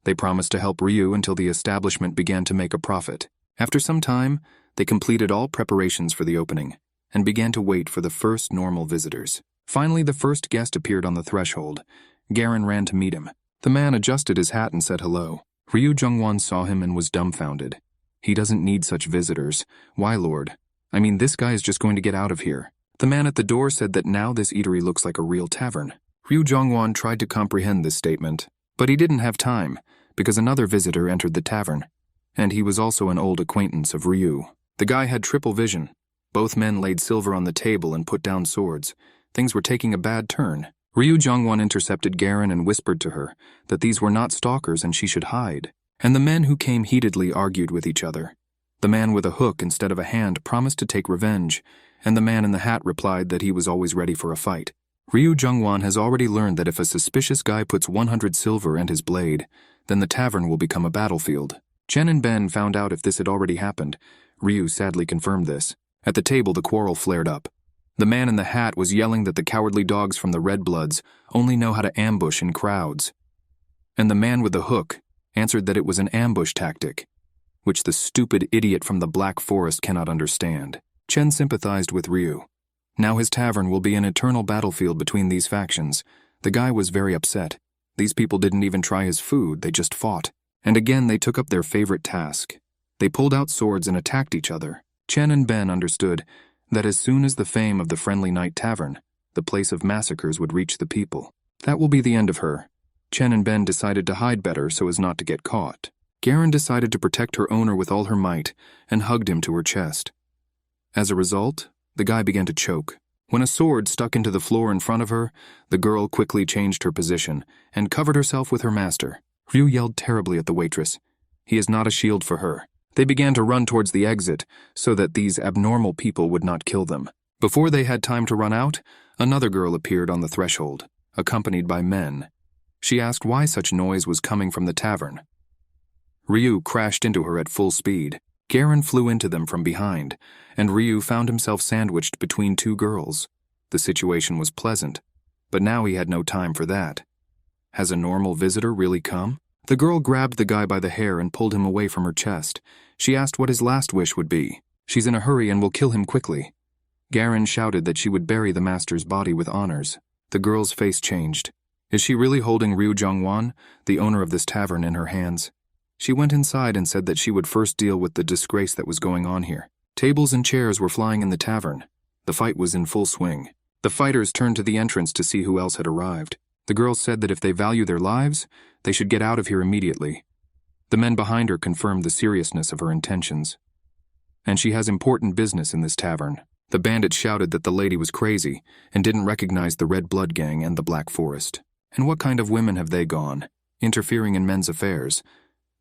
They promised to help Ryu until the establishment began to make a profit. After some time, they completed all preparations for the opening, and began to wait for the first normal visitors. Finally, the first guest appeared on the threshold. Garen ran to meet him. The man adjusted his hat and said hello. Ryu Jongwon saw him and was dumbfounded. He doesn't need such visitors. Why, Lord? I mean, this guy is just going to get out of here. The man at the door said that now this eatery looks like a real tavern. Ryu Jongwon tried to comprehend this statement, but he didn't have time, because another visitor entered the tavern, and he was also an old acquaintance of Ryu. The guy had triple vision. Both men laid silver on the table and put down swords. Things were taking a bad turn. Ryu Jongwon intercepted Garen and whispered to her that these were not stalkers and she should hide. And the men who came heatedly argued with each other. The man with a hook instead of a hand promised to take revenge, and the man in the hat replied that he was always ready for a fight. Ryu Jongwon has already learned that if a suspicious guy puts 100 silver and his blade, then the tavern will become a battlefield. Chen and Ben found out if this had already happened. Ryu sadly confirmed this. At the table, the quarrel flared up. The man in the hat was yelling that the cowardly dogs from the Red Bloods only know how to ambush in crowds. And the man with the hook answered that it was an ambush tactic, which the stupid idiot from the Black Forest cannot understand. Chen sympathized with Ryu. Now his tavern will be an eternal battlefield between these factions. The guy was very upset. These people didn't even try his food, they just fought. And again they took up their favorite task. They pulled out swords and attacked each other. Chen and Ben understood that as soon as the fame of the Friendly Night Tavern, the place of massacres would reach the people. That will be the end of her. Chen and Ben decided to hide better so as not to get caught. Garen decided to protect her owner with all her might and hugged him to her chest. As a result, the guy began to choke. When a sword stuck into the floor in front of her, the girl quickly changed her position and covered herself with her master. Ryu yelled terribly at the waitress. He is not a shield for her. They began to run towards the exit so that these abnormal people would not kill them. Before they had time to run out, another girl appeared on the threshold, accompanied by men. She asked why such noise was coming from the tavern. Ryu crashed into her at full speed. Garen flew into them from behind, and Ryu found himself sandwiched between 2 girls. The situation was pleasant, but now he had no time for that. Has a normal visitor really come? The girl grabbed the guy by the hair and pulled him away from her chest. She asked what his last wish would be. She's in a hurry and will kill him quickly. Garen shouted that she would bury the master's body with honors. The girl's face changed. Is she really holding Ryu Jongwon, the owner of this tavern, in her hands? She went inside and said that she would first deal with the disgrace that was going on here. Tables and chairs were flying in the tavern. The fight was in full swing. The fighters turned to the entrance to see who else had arrived. The girl said that if they value their lives, they should get out of here immediately. The men behind her confirmed the seriousness of her intentions. And she has important business in this tavern. The bandit shouted that the lady was crazy and didn't recognize the Red Blood Gang and the Black Forest. And what kind of women have they gone, interfering in men's affairs?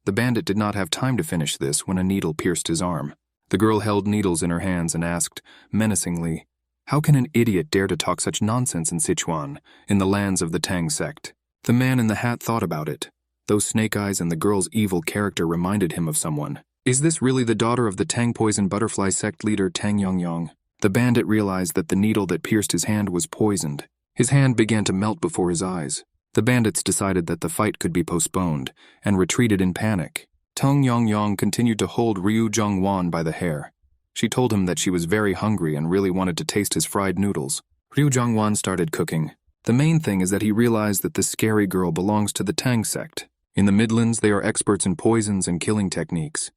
The bandit did not have time to finish this when a needle pierced his arm. The girl held needles in her hands and asked, menacingly, how can an idiot dare to talk such nonsense in Sichuan, in the lands of the Tang sect? The man in the hat thought about it. Those snake eyes and the girl's evil character reminded him of someone. Is this really the daughter of the Tang poison butterfly sect leader Tang Yongyong? The bandit realized that the needle that pierced his hand was poisoned. His hand began to melt before his eyes. The bandits decided that the fight could be postponed and retreated in panic. Tang Yongyong continued to hold Ryu Jongwon by the hair. She told him that she was very hungry and really wanted to taste his fried noodles. Ryu Jongwon started cooking. The main thing is that he realized that this scary girl belongs to the Tang sect. In the Midlands, they are experts in poisons and killing techniques.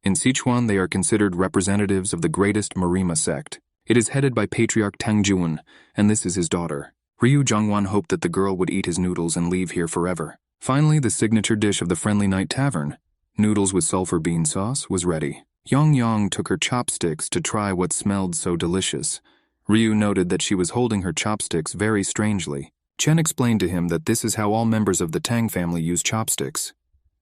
In Sichuan, they are considered representatives of the greatest Murim sect. It is headed by patriarch Tang, and this is his daughter. Ryu Jongwon hoped that the girl would eat his noodles and leave here forever. Finally, the signature dish of the Friendly Night Tavern, noodles with sulfur bean sauce, was ready. Yong took her chopsticks to try what smelled so delicious. Ryu noted that she was holding her chopsticks very strangely. Chen explained to him that this is how all members of the Tang family use chopsticks.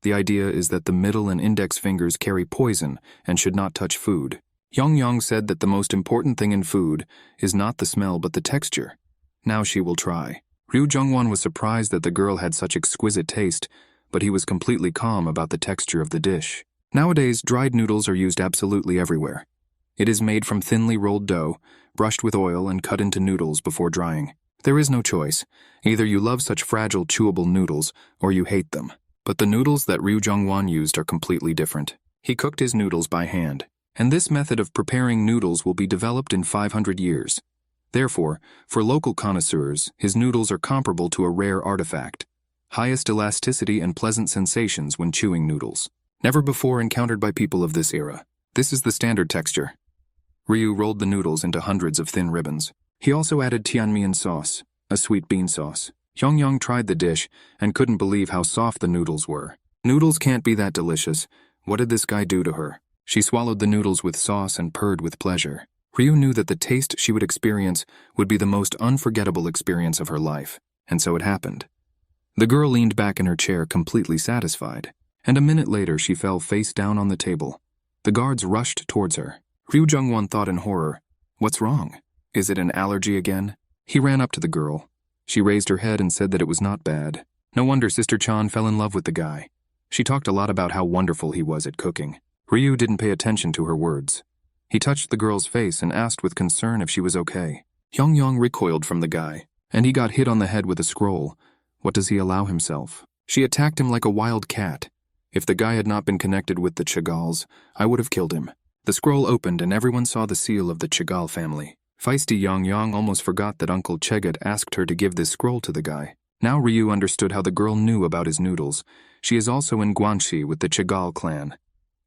The idea is that the middle and index fingers carry poison and should not touch food. Yong said that the most important thing in food is not the smell but the texture. Now she will try. Ryu Jongwon was surprised that the girl had such exquisite taste, but he was completely calm about the texture of the dish. Nowadays, dried noodles are used absolutely everywhere. It is made from thinly rolled dough, brushed with oil and cut into noodles before drying. There is no choice. Either you love such fragile, chewable noodles, or you hate them. But the noodles that Ryu Jongwon used are completely different. He cooked his noodles by hand, and this method of preparing noodles will be developed in 500 years. Therefore, for local connoisseurs, his noodles are comparable to a rare artifact. Highest elasticity and pleasant sensations when chewing noodles. Never before encountered by people of this era. This is the standard texture. Ryu rolled the noodles into hundreds of thin ribbons. He also added Tianmian sauce, a sweet bean sauce. Yong tried the dish and couldn't believe how soft the noodles were. Noodles can't be that delicious. What did this guy do to her? She swallowed the noodles with sauce and purred with pleasure. Ryu knew that the taste she would experience would be the most unforgettable experience of her life, and so it happened. The girl leaned back in her chair completely satisfied, and a minute later she fell face down on the table. The guards rushed towards her. Ryu Jongwon thought in horror, "What's wrong? Is it an allergy again?" He ran up to the girl. She raised her head and said that it was not bad. No wonder Sister Chan fell in love with the guy. She talked a lot about how wonderful he was at cooking. Ryu didn't pay attention to her words. He touched the girl's face and asked with concern if she was okay. Yong recoiled from the guy, and he got hit on the head with a scroll. What does he allow himself? She attacked him like a wild cat. If the guy had not been connected with the Jaegals, I would have killed him. The scroll opened and everyone saw the seal of the Jaegal family. Feisty Yong almost forgot that Uncle Chegat asked her to give this scroll to the guy. Now Ryu understood how the girl knew about his noodles. She is also in Guanxi with the Jaegal clan.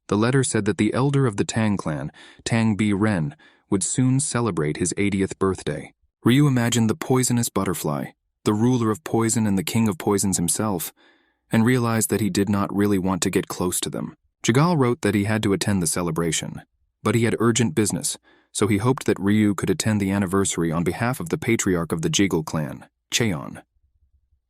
The letter said that the elder of the Tang clan, Tang B. Ren, would soon celebrate his 80th birthday. Ryu imagined the poisonous butterfly, the ruler of poison and the king of poisons himself, and realized that he did not really want to get close to them. Jaegal wrote that he had to attend the celebration, but he had urgent business, so he hoped that Ryu could attend the anniversary on behalf of the patriarch of the Jaegal clan, Cheon.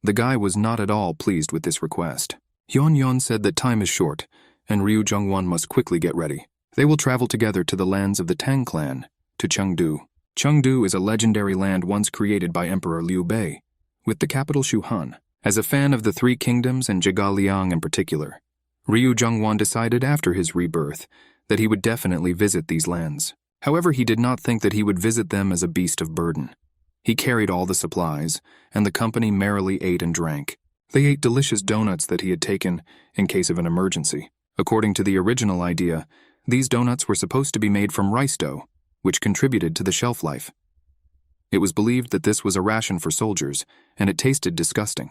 The guy was not at all pleased with this request. Yon said that time is short, and Ryu Jongwon must quickly get ready. They will travel together to the lands of the Tang clan, to Chengdu. Chengdu is a legendary land once created by Emperor Liu Bei, with the capital Shuhan. As a fan of the Three Kingdoms and Jaegal Liang in particular, Ryu Jongwon decided after his rebirth that he would definitely visit these lands. However, he did not think that he would visit them as a beast of burden. He carried all the supplies, and the company merrily ate and drank. They ate delicious donuts that he had taken in case of an emergency. According to the original idea, these donuts were supposed to be made from rice dough, which contributed to the shelf life. It was believed that this was a ration for soldiers, and it tasted disgusting.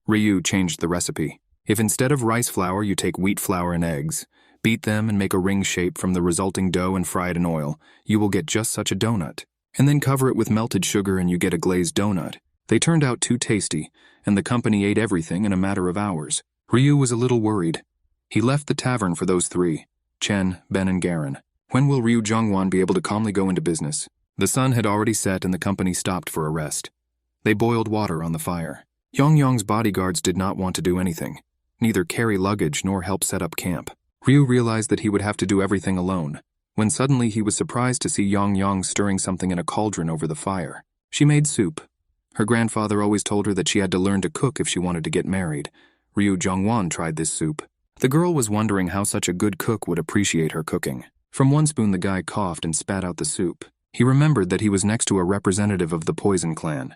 Ryu changed the recipe. If instead of rice flour you take wheat flour and eggs, beat them and make a ring shape from the resulting dough and fry it in oil, you will get just such a donut. And then cover it with melted sugar and you get a glazed donut. They turned out too tasty, and the company ate everything in a matter of hours. Ryu was a little worried. He left the tavern for those three, Chen, Ben, and Garen. When will Ryu Jongwon be able to calmly go into business? The sun had already set and the company stopped for a rest. They boiled water on the fire. Yong's bodyguards did not want to do anything, neither carry luggage nor help set up camp. Ryu realized that he would have to do everything alone, when suddenly he was surprised to see Yong stirring something in a cauldron over the fire. She made soup. Her grandfather always told her that she had to learn to cook if she wanted to get married. Ryu Jongwon tried this soup. The girl was wondering how such a good cook would appreciate her cooking. From one spoon the guy coughed and spat out the soup. He remembered that he was next to a representative of the poison clan.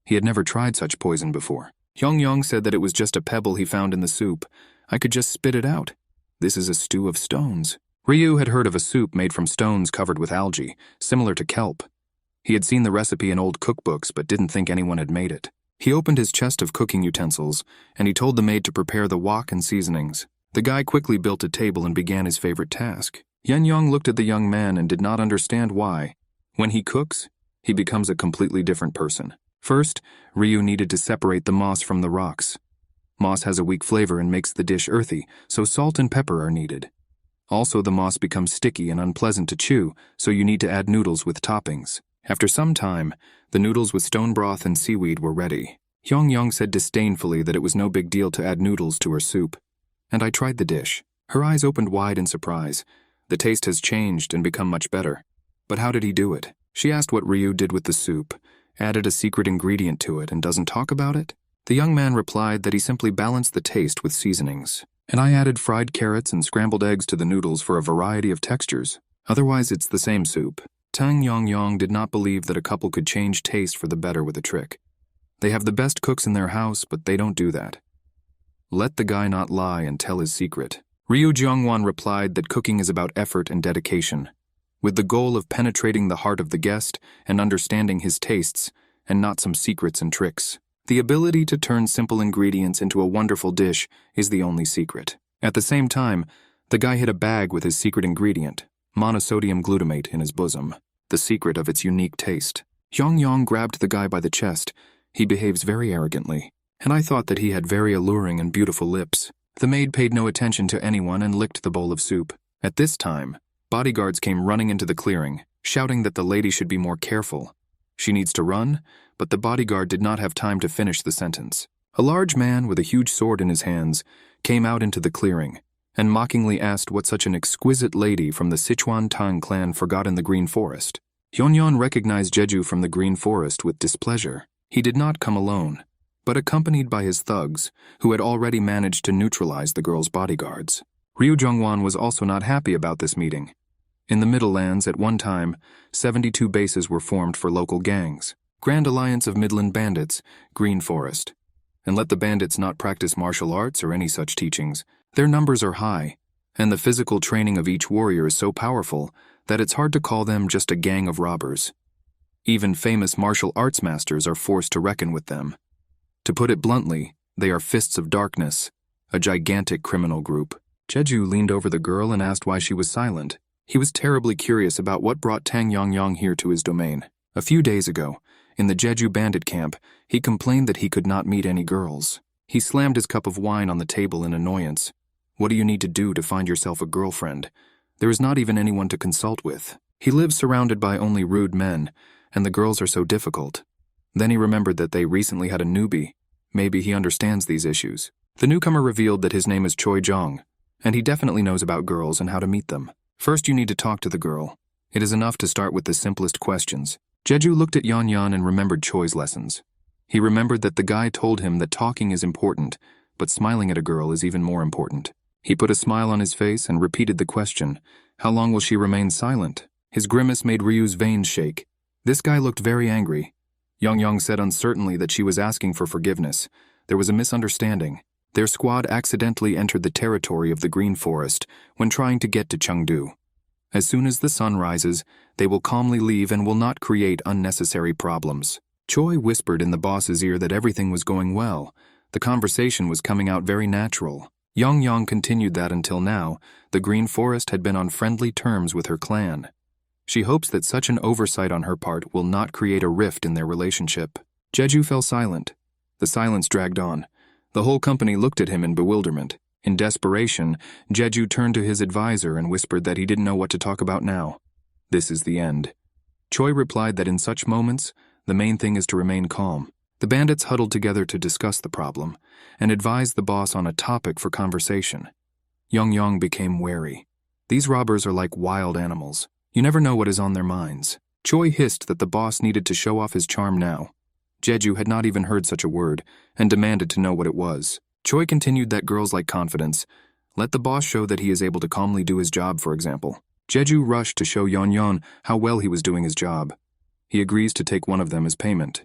He had never tried such poison before. Yong said that it was just a pebble he found in the soup. I could just spit it out. This is a stew of stones. Ryu had heard of a soup made from stones covered with algae, similar to kelp. He had seen the recipe in old cookbooks but didn't think anyone had made it. He opened his chest of cooking utensils, and he told the maid to prepare the wok and seasonings. The guy quickly built a table and began his favorite task. Yeon-yong looked at the young man and did not understand why. When he cooks, he becomes a completely different person. First, Ryu needed to separate the moss from the rocks. Moss has a weak flavor and makes the dish earthy, so salt and pepper are needed. Also, the moss becomes sticky and unpleasant to chew, so you need to add noodles with toppings. After some time, the noodles with stone broth and seaweed were ready. Yeon-yong said disdainfully that it was no big deal to add noodles to her soup. And I tried the dish. Her eyes opened wide in surprise. The taste has changed and become much better. But how did he do it? She asked what Ryu did with the soup, added a secret ingredient to it and doesn't talk about it. The young man replied that he simply balanced the taste with seasonings. And I added fried carrots and scrambled eggs to the noodles for a variety of textures. Otherwise, it's the same soup. Tang Yeon-yong did not believe that a couple could change taste for the better with a trick. They have the best cooks in their house, but they don't do that. Let the guy not lie and tell his secret. Ryu Jeongwon replied that cooking is about effort and dedication, with the goal of penetrating the heart of the guest and understanding his tastes, and not some secrets and tricks. The ability to turn simple ingredients into a wonderful dish is the only secret. At the same time, the guy hid a bag with his secret ingredient, monosodium glutamate, in his bosom, the secret of its unique taste. Yeon-yong grabbed the guy by the chest. He behaves very arrogantly, and I thought that he had very alluring and beautiful lips. The maid paid no attention to anyone and licked the bowl of soup. At this time, bodyguards came running into the clearing, shouting that the lady should be more careful. She needs to run, but the bodyguard did not have time to finish the sentence. A large man with a huge sword in his hands came out into the clearing and mockingly asked what such an exquisite lady from the Sichuan Tang clan forgot in the Green Forest. Yeon-yong recognized Jeju from the Green Forest with displeasure. He did not come alone, but accompanied by his thugs, who had already managed to neutralize the girl's bodyguards. Ryu Jeongwon was also not happy about this meeting. In the Middle Lands, at one time, 72 bases were formed for local gangs. Grand Alliance of Midland Bandits, Green Forest. And let the bandits not practice martial arts or any such teachings. Their numbers are high, and the physical training of each warrior is so powerful that it's hard to call them just a gang of robbers. Even famous martial arts masters are forced to reckon with them. To put it bluntly, they are fists of darkness, a gigantic criminal group. Jeju leaned over the girl and asked why she was silent. He was terribly curious about what brought Tang Yeon-yong here to his domain. A few days ago, in the Jeju bandit camp, he complained that he could not meet any girls. He slammed his cup of wine on the table in annoyance. What do you need to do to find yourself a girlfriend? There is not even anyone to consult with. He lives surrounded by only rude men, and the girls are so difficult. Then he remembered that they recently had a newbie. Maybe he understands these issues. The newcomer revealed that his name is Choi Jong, and he definitely knows about girls and how to meet them. First, you need to talk to the girl. It is enough to start with the simplest questions. Jeju looked at Yeon-yong and remembered Choi's lessons. He remembered that the guy told him that talking is important, but smiling at a girl is even more important. He put a smile on his face and repeated the question, how long will she remain silent? His grimace made Ryu's veins shake. This guy looked very angry. Yeon-yong said uncertainly that she was asking for forgiveness. There was a misunderstanding. Their squad accidentally entered the territory of the Green Forest when trying to get to Chengdu. As soon as the sun rises, they will calmly leave and will not create unnecessary problems. Choi whispered in the boss's ear that everything was going well. The conversation was coming out very natural. Yeon-yong continued that until now, the Green Forest had been on friendly terms with her clan. She hopes that such an oversight on her part will not create a rift in their relationship. Jeju fell silent. The silence dragged on. The whole company looked at him in bewilderment. In desperation, Jeju turned to his advisor and whispered that he didn't know what to talk about now. This is the end. Choi replied that in such moments, the main thing is to remain calm. The bandits huddled together to discuss the problem and advised the boss on a topic for conversation. Yeon-yong became wary. These robbers are like wild animals. You never know what is on their minds. Choi hissed that the boss needed to show off his charm now. Jeju had not even heard such a word and demanded to know what it was. Choi continued that girls like confidence. Let the boss show that he is able to calmly do his job, for example. Jeju rushed to show Yeon-yong how well he was doing his job. He agrees to take one of them as payment.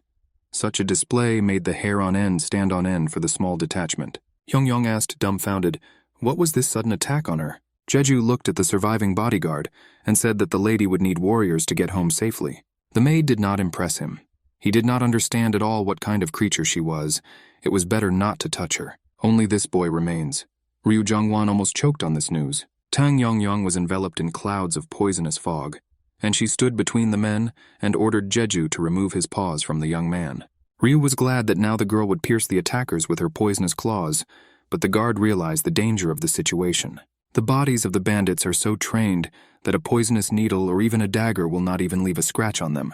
Such a display made the hair on end stand on end for the small detachment. Yeon-yong asked, dumbfounded, what was this sudden attack on her? Jeju looked at the surviving bodyguard and said that the lady would need warriors to get home safely. The maid did not impress him. He did not understand at all what kind of creature she was. It was better not to touch her. Only this boy remains. Ryu Jongwon almost choked on this news. Tang Yongyong was enveloped in clouds of poisonous fog, and she stood between the men and ordered Jeju to remove his paws from the young man. Ryu was glad that now the girl would pierce the attackers with her poisonous claws, but the guard realized the danger of the situation. The bodies of the bandits are so trained that a poisonous needle or even a dagger will not even leave a scratch on them.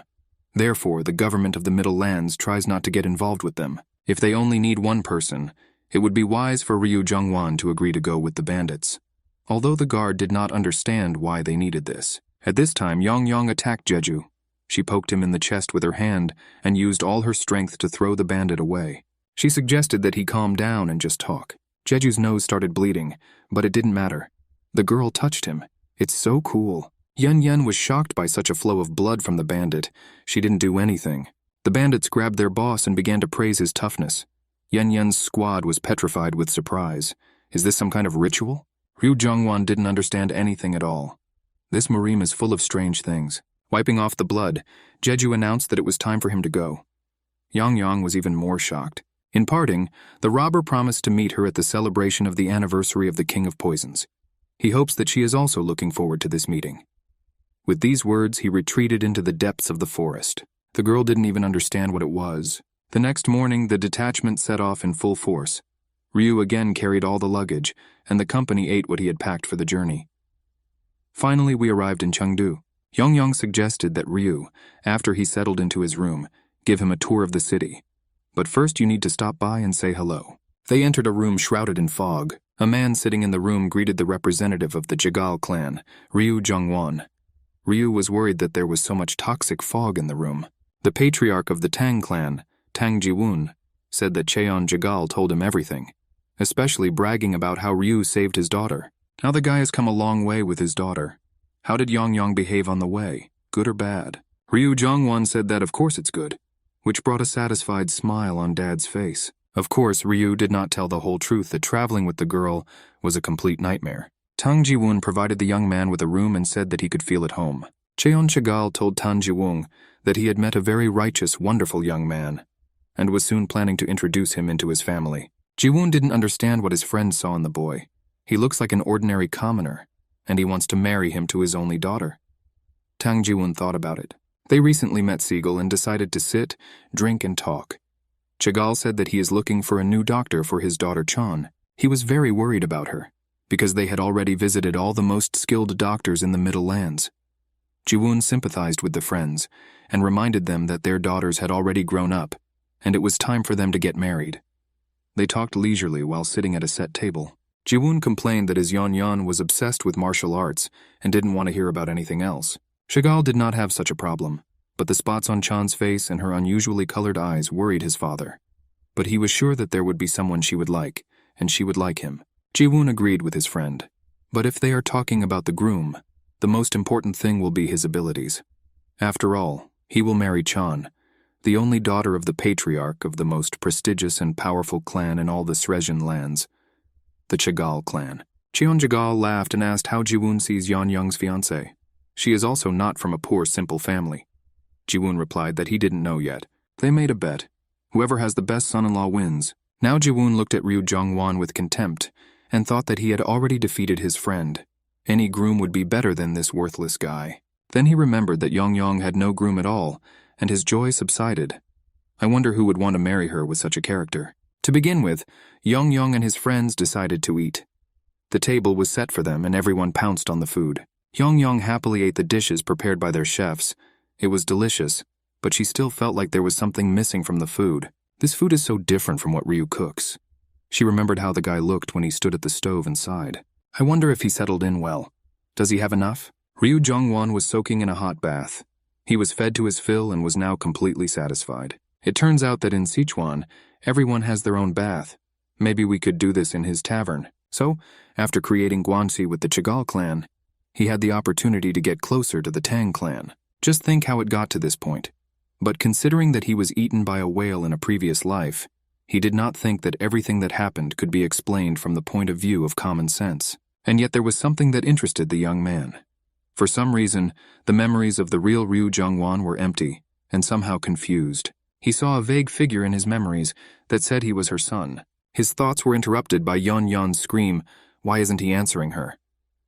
Therefore, the government of the Middle Lands tries not to get involved with them. If they only need one person, it would be wise for Ryu Jongwon to agree to go with the bandits. Although the guard did not understand why they needed this. At this time, Yongyong attacked Jeju. She poked him in the chest with her hand and used all her strength to throw the bandit away. She suggested that he calm down and just talk. Jeju's nose started bleeding, but it didn't matter. The girl touched him. It's so cool. Yen was shocked by such a flow of blood from the bandit. She didn't do anything. The bandits grabbed their boss and began to praise his toughness. Yen's squad was petrified with surprise. Is this some kind of ritual? Ryu Jongwon didn't understand anything at all. This Murim is full of strange things. Wiping off the blood, Jeju announced that it was time for him to go. Yongyong was even more shocked. In parting, the robber promised to meet her at the celebration of the anniversary of the King of Poisons. He hopes that she is also looking forward to this meeting. With these words, he retreated into the depths of the forest. The girl didn't even understand what it was. The next morning, the detachment set off in full force. Ryu again carried all the luggage, and the company ate what he had packed for the journey. Finally, we arrived in Chengdu. Yongyong suggested that Ryu, after he settled into his room, give him a tour of the city. But first you need to stop by and say hello. They entered a room shrouded in fog. A man sitting in the room greeted the representative of the Jaegal clan, Ryu Jongwon. Ryu was worried that there was so much toxic fog in the room. The patriarch of the Tang clan, Tang Jiwon, said that Jaegal told him everything, especially bragging about how Ryu saved his daughter. Now the guy has come a long way with his daughter. How did Yongyong behave on the way? Good or bad? Ryu Jongwon said that of course it's good, which brought a satisfied smile on Dad's face. Of course, Ryu did not tell the whole truth that traveling with the girl was a complete nightmare. Tang Jiwon provided the young man with a room and said that he could feel at home. Jaegal told Tang Jiwon that he had met a very righteous, wonderful young man, and was soon planning to introduce him into his family. Jiwon didn't understand what his friend saw in the boy. He looks like an ordinary commoner, and he wants to marry him to his only daughter. Tang Jiwon thought about it. They recently met Jaegal and decided to sit, drink, and talk. Jaegal said that he is looking for a new doctor for his daughter Chan. He was very worried about her, because they had already visited all the most skilled doctors in the Middle Lands. Jiwon sympathized with the friends and reminded them that their daughters had already grown up, and it was time for them to get married. They talked leisurely while sitting at a set table. Jiwon complained that his Yon was obsessed with martial arts and didn't want to hear about anything else. Jaegal did not have such a problem, but the spots on Chan's face and her unusually colored eyes worried his father. But he was sure that there would be someone she would like, and she would like him. Jiwon agreed with his friend. But if they are talking about the groom, the most important thing will be his abilities. After all, he will marry Chan, the only daughter of the patriarch of the most prestigious and powerful clan in all the Srezhen lands, the Jaegal clan. Jaegal laughed and asked how Jiwon sees Yongyong's fiancée. She is also not from a poor, simple family. Jiwon replied that he didn't know yet. They made a bet. Whoever has the best son-in-law wins. Now Jiwon looked at Ryu Jongwon with contempt and thought that he had already defeated his friend. Any groom would be better than this worthless guy. Then he remembered that Yongyong had no groom at all, and his joy subsided. I wonder who would want to marry her with such a character. To begin with, Yongyong and his friends decided to eat. The table was set for them and everyone pounced on the food. Yongyong happily ate the dishes prepared by their chefs. It was delicious, but she still felt like there was something missing from the food. This food is so different from what Ryu cooks. She remembered how the guy looked when he stood at the stove and sighed. I wonder if he settled in well. Does he have enough? Ryu Jongwon was soaking in a hot bath. He was fed to his fill and was now completely satisfied. It turns out that in Sichuan, everyone has their own bath. Maybe we could do this in his tavern. So, after creating Guanxi with the Jaegal clan, he had the opportunity to get closer to the Tang clan. Just think how it got to this point. But considering that he was eaten by a whale in a previous life, he did not think that everything that happened could be explained from the point of view of common sense. And yet there was something that interested the young man. For some reason, the memories of the real Ryu Jongwon were empty and somehow confused. He saw a vague figure in his memories that said he was her son. His thoughts were interrupted by Yeon Yeon's scream, "Why isn't he answering her?"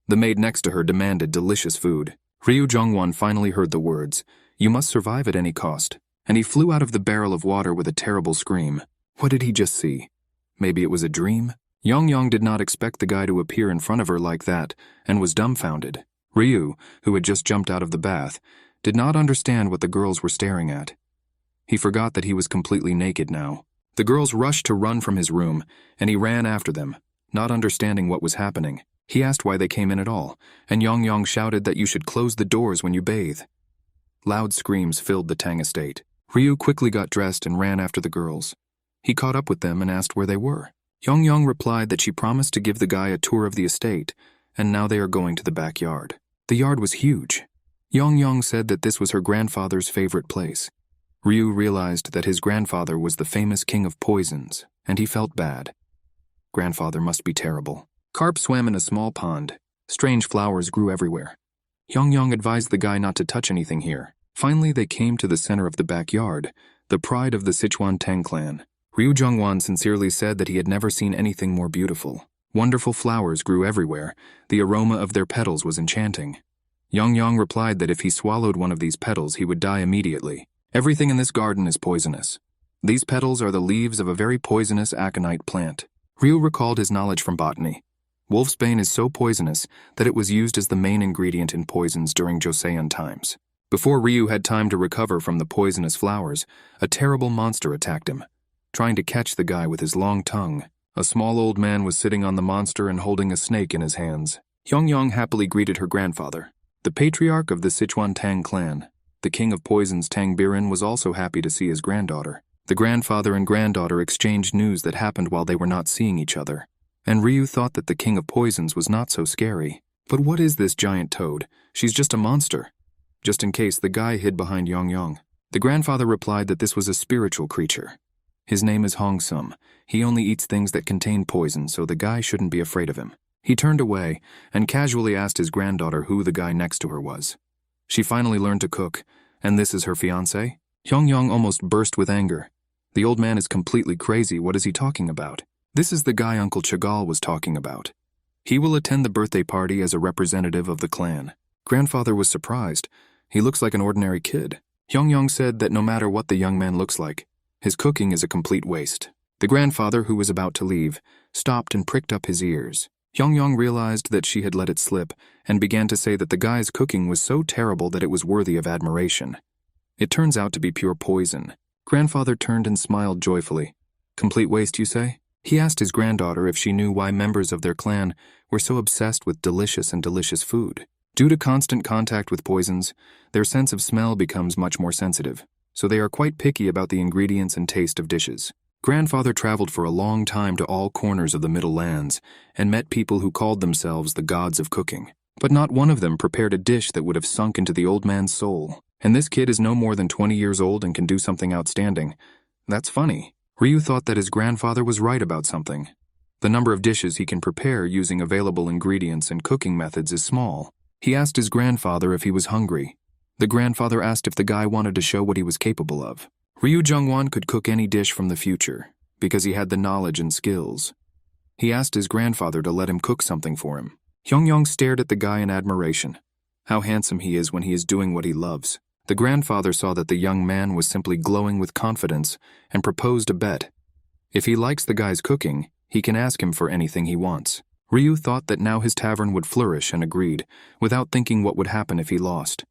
The maid next to her demanded delicious food. Ryu Jongwon finally heard the words, "You must survive at any cost," and he flew out of the barrel of water with a terrible scream. What did he just see? Maybe it was a dream? Yeon did not expect the guy to appear in front of her like that, and was dumbfounded. Ryu, who had just jumped out of the bath, did not understand what the girls were staring at. He forgot that he was completely naked now. The girls rushed to run from his room, and he ran after them, not understanding what was happening. He asked why they came in at all, and Yeon shouted that you should close the doors when you bathe. Loud screams filled the Tang estate. Ryu quickly got dressed and ran after the girls. He caught up with them and asked where they were. Yeon replied that she promised to give the guy a tour of the estate, and now they are going to the backyard. The yard was huge. Yeon said that this was her grandfather's favorite place. Ryu realized that his grandfather was the famous king of poisons, and he felt bad. Grandfather must be terrible. Carp swam in a small pond. Strange flowers grew everywhere. Yeon advised the guy not to touch anything here. Finally, they came to the center of the backyard, the pride of the Sichuan Tang clan. Ryu Jongwon sincerely said that he had never seen anything more beautiful. Wonderful flowers grew everywhere. The aroma of their petals was enchanting. Yeon replied that if he swallowed one of these petals, he would die immediately. Everything in this garden is poisonous. These petals are the leaves of a very poisonous aconite plant. Ryu recalled his knowledge from botany. Wolfsbane is so poisonous that it was used as the main ingredient in poisons during Joseon times. Before Ryu had time to recover from the poisonous flowers, a terrible monster attacked him, trying to catch the guy with his long tongue. A small old man was sitting on the monster and holding a snake in his hands. Yeon happily greeted her grandfather, the patriarch of the Sichuan Tang clan. The king of poisons, Tang Biren, was also happy to see his granddaughter. The grandfather and granddaughter exchanged news that happened while they were not seeing each other, and Ryu thought that the king of poisons was not so scary. But what is this giant toad? She's just a monster. Just in case, the guy hid behind Yeon. The grandfather replied that this was a spiritual creature. His name is Hong Sum. He only eats things that contain poison, so the guy shouldn't be afraid of him. He turned away and casually asked his granddaughter who the guy next to her was. She finally learned to cook, and this is her fiancé? Yeon almost burst with anger. The old man is completely crazy. What is he talking about? This is the guy Uncle Jaegal was talking about. He will attend the birthday party as a representative of the clan. Grandfather was surprised. He looks like an ordinary kid. Yeon said that no matter what the young man looks like, his cooking is a complete waste. The grandfather, who was about to leave, stopped and pricked up his ears. Yeon realized that she had let it slip and began to say that the guy's cooking was so terrible that it was worthy of admiration. It turns out to be pure poison. Grandfather turned and smiled joyfully. Complete waste, you say? He asked his granddaughter if she knew why members of their clan were so obsessed with delicious food. Due to constant contact with poisons, their sense of smell becomes much more sensitive, so they are quite picky about the ingredients and taste of dishes. Grandfather traveled for a long time to all corners of the Middle Lands and met people who called themselves the gods of cooking. But not one of them prepared a dish that would have sunk into the old man's soul. And this kid is no more than 20 years old and can do something outstanding. That's funny. Ryu thought that his grandfather was right about something. The number of dishes he can prepare using available ingredients and cooking methods is small. He asked his grandfather if he was hungry. The grandfather asked if the guy wanted to show what he was capable of. Ryu Jongwon could cook any dish from the future because he had the knowledge and skills. He asked his grandfather to let him cook something for him. Yeon stared at the guy in admiration. How handsome he is when he is doing what he loves. The grandfather saw that the young man was simply glowing with confidence and proposed a bet. If he likes the guy's cooking, he can ask him for anything he wants. Ryu thought that now his tavern would flourish and agreed, without thinking what would happen if he lost.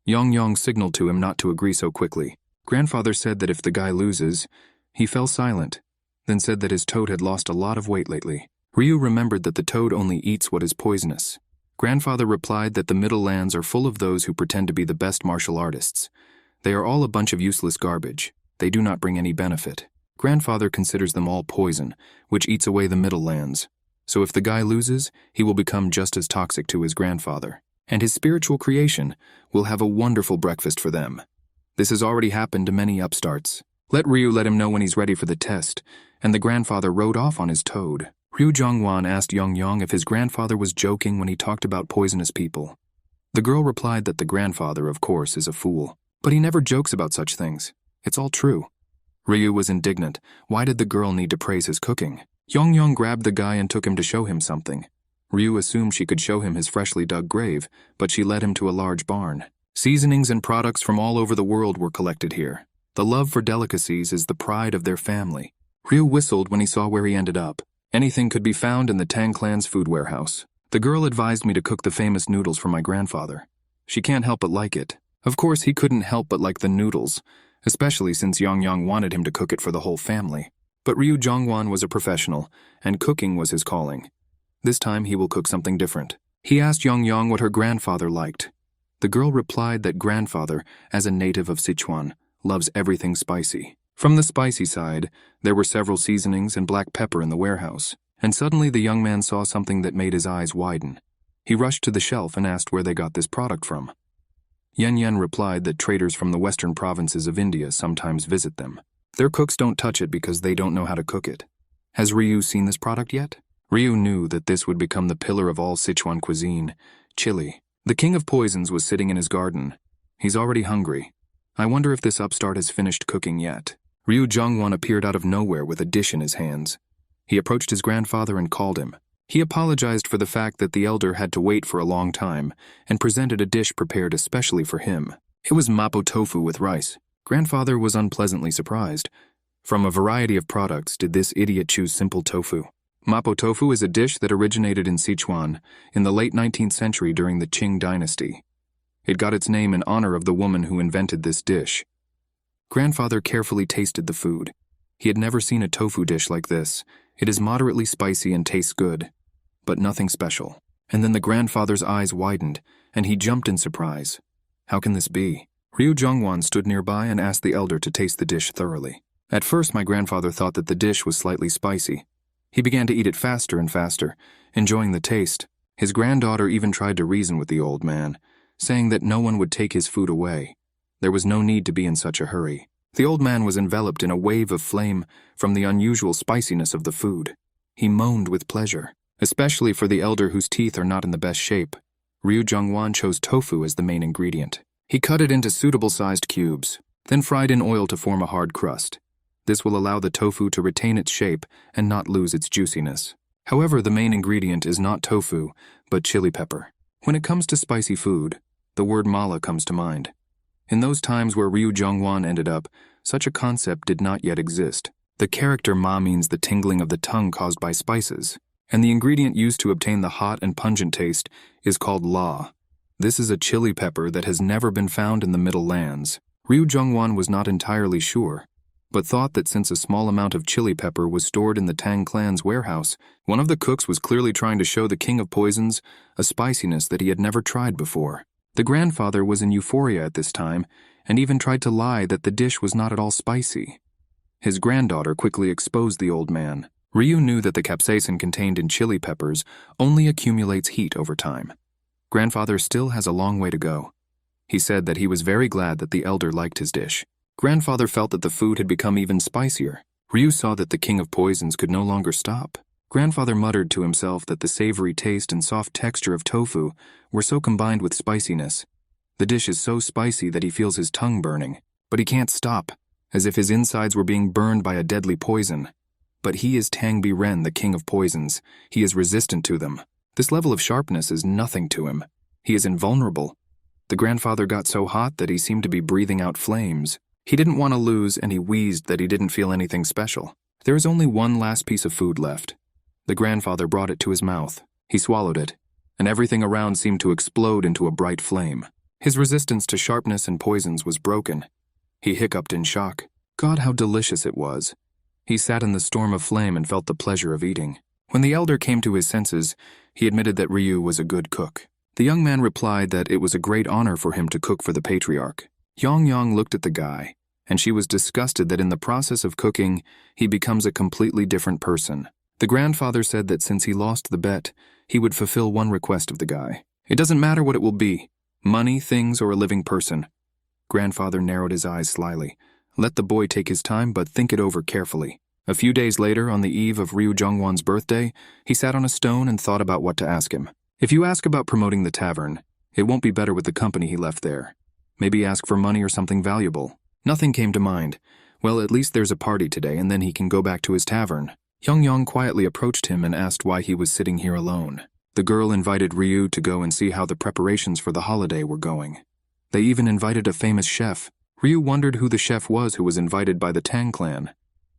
Yeon signaled to him not to agree so quickly. Grandfather said that if the guy loses, he fell silent, then said that his toad had lost a lot of weight lately. Ryu remembered that the toad only eats what is poisonous. Grandfather replied that the Middle Lands are full of those who pretend to be the best martial artists. They are all a bunch of useless garbage. They do not bring any benefit. Grandfather considers them all poison, which eats away the Middle Lands. So if the guy loses, he will become just as toxic to his grandfather. And his spiritual creation will have a wonderful breakfast for them. This has already happened to many upstarts. Let Ryu let him know when he's ready for the test, and the grandfather rode off on his toad. Ryu Jongwon asked Yeon if his grandfather was joking when he talked about poisonous people. The girl replied that the grandfather, of course, is a fool, but he never jokes about such things. It's all true. Ryu was indignant. Why did the girl need to praise his cooking? Yongyong grabbed the guy and took him to show him something. Ryu assumed she could show him his freshly dug grave, but she led him to a large barn. Seasonings and products from all over the world were collected here. The love for delicacies is the pride of their family. Ryu whistled when he saw where he ended up. Anything could be found in the Tang clan's food warehouse. The girl advised me to cook the famous noodles for my grandfather. She can't help but like it. Of course, he couldn't help but like the noodles, especially since Yongyong wanted him to cook it for the whole family. But Ryu Jongwon was a professional, and cooking was his calling. This time he will cook something different. He asked Yongyong what her grandfather liked. The girl replied that grandfather, as a native of Sichuan, loves everything spicy. From the spicy side, there were several seasonings and black pepper in the warehouse, and suddenly the young man saw something that made his eyes widen. He rushed to the shelf and asked where they got this product from. Yen replied that traders from the western provinces of India sometimes visit them. Their cooks don't touch it because they don't know how to cook it. Has Ryu seen this product yet? Ryu knew that this would become the pillar of all Sichuan cuisine, chili. The king of poisons was sitting in his garden. He's already hungry. I wonder if this upstart has finished cooking yet. Ryu Jongwon appeared out of nowhere with a dish in his hands. He approached his grandfather and called him. He apologized for the fact that the elder had to wait for a long time and presented a dish prepared especially for him. It was mapo tofu with rice. Grandfather was unpleasantly surprised. From a variety of products, did this idiot choose simple tofu? Mapo tofu is a dish that originated in Sichuan in the late 19th century during the Song Dynasty. It got its name in honor of the woman who invented this dish. Grandfather carefully tasted the food. He had never seen a tofu dish like this. It is moderately spicy and tastes good, but nothing special. And then the grandfather's eyes widened, and he jumped in surprise. How can this be? Ryu Jongwon stood nearby and asked the elder to taste the dish thoroughly. At first, my grandfather thought that the dish was slightly spicy. He began to eat it faster and faster, enjoying the taste. His granddaughter even tried to reason with the old man, saying that no one would take his food away. There was no need to be in such a hurry. The old man was enveloped in a wave of flame from the unusual spiciness of the food. He moaned with pleasure, especially for the elder whose teeth are not in the best shape. Ryu Jongwon chose tofu as the main ingredient. He cut it into suitable-sized cubes, then fried in oil to form a hard crust. This will allow the tofu to retain its shape and not lose its juiciness. However, the main ingredient is not tofu, but chili pepper. When it comes to spicy food, the word mala comes to mind. In those times where Ryu Jongwon ended up, such a concept did not yet exist. The character ma means the tingling of the tongue caused by spices, and the ingredient used to obtain the hot and pungent taste is called la. This is a chili pepper that has never been found in the Middle Lands. Ryu Jongwon was not entirely sure, but thought that since a small amount of chili pepper was stored in the Tang clan's warehouse, one of the cooks was clearly trying to show the king of poisons a spiciness that he had never tried before. The grandfather was in euphoria at this time and even tried to lie that the dish was not at all spicy. His granddaughter quickly exposed the old man. Ryu knew that the capsaicin contained in chili peppers only accumulates heat over time. Grandfather still has a long way to go. He said that he was very glad that the elder liked his dish. Grandfather felt that the food had become even spicier. Ryu saw that the king of poisons could no longer stop. Grandfather muttered to himself that the savory taste and soft texture of tofu were so combined with spiciness. The dish is so spicy that he feels his tongue burning, but he can't stop, as if his insides were being burned by a deadly poison. But he is Tang Biren, the king of poisons. He is resistant to them. This level of sharpness is nothing to him. He is invulnerable. The grandfather got so hot that he seemed to be breathing out flames. He didn't want to lose, and he wheezed that he didn't feel anything special. There is only one last piece of food left. The grandfather brought it to his mouth. He swallowed it, and everything around seemed to explode into a bright flame. His resistance to sharpness and poisons was broken. He hiccuped in shock. God, how delicious it was. He sat in the storm of flame and felt the pleasure of eating. When the elder came to his senses, he admitted that Ryu was a good cook. The young man replied that it was a great honor for him to cook for the patriarch. Yongyong looked at the guy, and she was disgusted that in the process of cooking, he becomes a completely different person. The grandfather said that since he lost the bet, he would fulfill one request of the guy. It doesn't matter what it will be, money, things, or a living person. Grandfather narrowed his eyes slyly. Let the boy take his time, but think it over carefully. A few days later, on the eve of Ryu Jongwon's birthday, he sat on a stone and thought about what to ask him. If you ask about promoting the tavern, it won't be better with the company he left there. Maybe ask for money or something valuable. Nothing came to mind. Well, at least there's a party today and then he can go back to his tavern. Yong quietly approached him and asked why he was sitting here alone. The girl invited Ryu to go and see how the preparations for the holiday were going. They even invited a famous chef. Ryu wondered who the chef was who was invited by the Tang clan.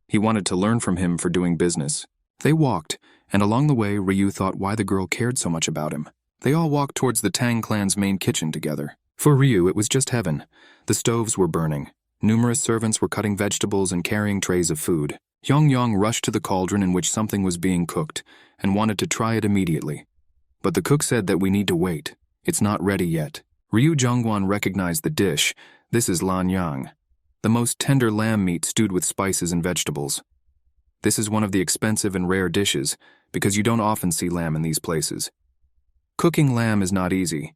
He wanted to learn from him for doing business. They walked, and along the way Ryu thought why the girl cared so much about him. They all walked towards the Tang clan's main kitchen together. For Ryu, it was just heaven. The stoves were burning. Numerous servants were cutting vegetables and carrying trays of food. Yong rushed to the cauldron in which something was being cooked and wanted to try it immediately. But the cook said that we need to wait. It's not ready yet. Ryu Jongwon recognized the dish. This is lanyang, the most tender lamb meat stewed with spices and vegetables. This is one of the expensive and rare dishes because you don't often see lamb in these places. Cooking lamb is not easy,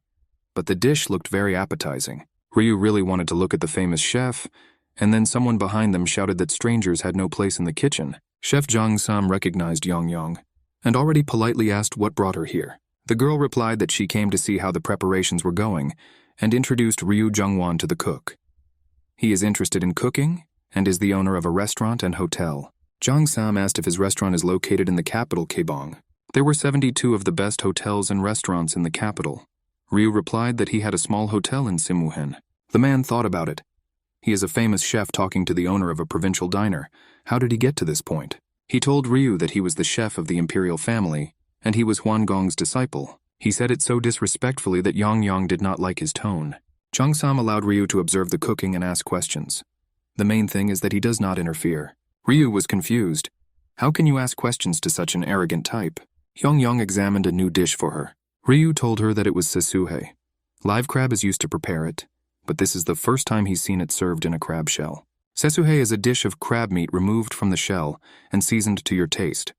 but the dish looked very appetizing. Ryu really wanted to look at the famous chef, and then someone behind them shouted that strangers had no place in the kitchen. Chef Jang Sam recognized Yong and already politely asked what brought her here. The girl replied that she came to see how the preparations were going and introduced Ryu Jongwon to the cook. He is interested in cooking and is the owner of a restaurant and hotel. Jang Sam asked if his restaurant is located in the capital, Kaebong. There were 72 of the best hotels and restaurants in the capital. Ryu replied that he had a small hotel in Simuhen. The man thought about it. He is a famous chef talking to the owner of a provincial diner. How did he get to this point? He told Ryu that he was the chef of the imperial family, and he was Huan Gong's disciple. He said it so disrespectfully that Yong did not like his tone. Jang Sam allowed Ryu to observe the cooking and ask questions. The main thing is that he does not interfere. Ryu was confused. How can you ask questions to such an arrogant type? Yong examined a new dish for her. Ryu told her that it was sesuhe. Live crab is used to prepare it, but this is the first time he's seen it served in a crab shell. Sesuhe is a dish of crab meat removed from the shell and seasoned to your taste.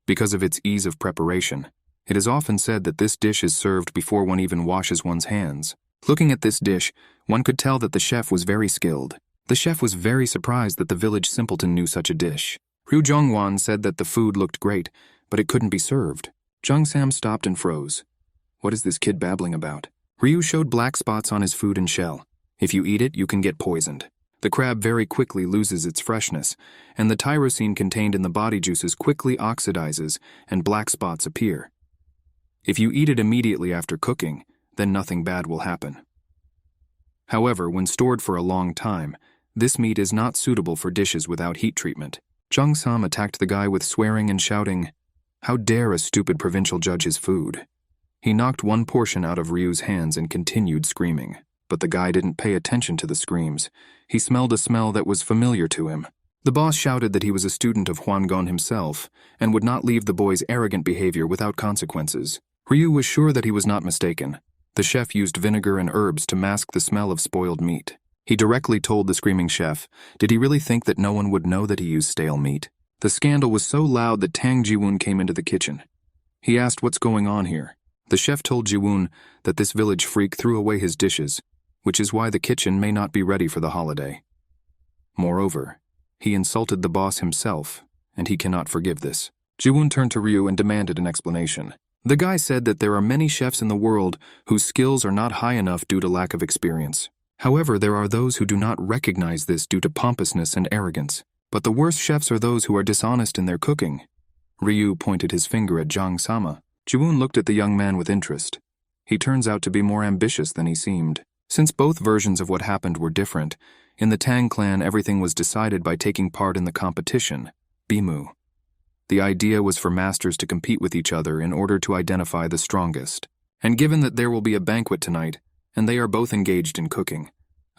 Because of its ease of preparation, it is often said that this dish is served before one even washes one's hands. Looking at this dish, one could tell that the chef was very skilled. The chef was very surprised that the village simpleton knew such a dish. Ryu Jongwon said that the food looked great, but it couldn't be served. Jang Sam stopped and froze. What is this kid babbling about? Ryu showed black spots on his food and shell. If you eat it, you can get poisoned. The crab very quickly loses its freshness, and the tyrosine contained in the body juices quickly oxidizes and black spots appear. If you eat it immediately after cooking, then nothing bad will happen. However, when stored for a long time, this meat is not suitable for dishes without heat treatment. Jang Sam attacked the guy with swearing and shouting, "How dare a stupid provincial judge his food?" He knocked one portion out of Ryu's hands and continued screaming. But the guy didn't pay attention to the screams. He smelled a smell that was familiar to him. The boss shouted that he was a student of Huan Gong himself and would not leave the boy's arrogant behavior without consequences. Ryu was sure that he was not mistaken. The chef used vinegar and herbs to mask the smell of spoiled meat. He directly told the screaming chef, did he really think that no one would know that he used stale meat? The scandal was so loud that Tang Jiwoon came into the kitchen. He asked what's going on here. The chef told Jiwoon that this village freak threw away his dishes, which is why the kitchen may not be ready for the holiday. Moreover, he insulted the boss himself, and he cannot forgive this. Jiwoon turned to Ryu and demanded an explanation. The guy said that there are many chefs in the world whose skills are not high enough due to lack of experience. However, there are those who do not recognize this due to pompousness and arrogance. But the worst chefs are those who are dishonest in their cooking. Ryu pointed his finger at Jang Sama. Jiwoon looked at the young man with interest. He turns out to be more ambitious than he seemed. Since both versions of what happened were different, in the Tang clan everything was decided by taking part in the competition, Bimu. The idea was for masters to compete with each other in order to identify the strongest. And given that there will be a banquet tonight, and they are both engaged in cooking,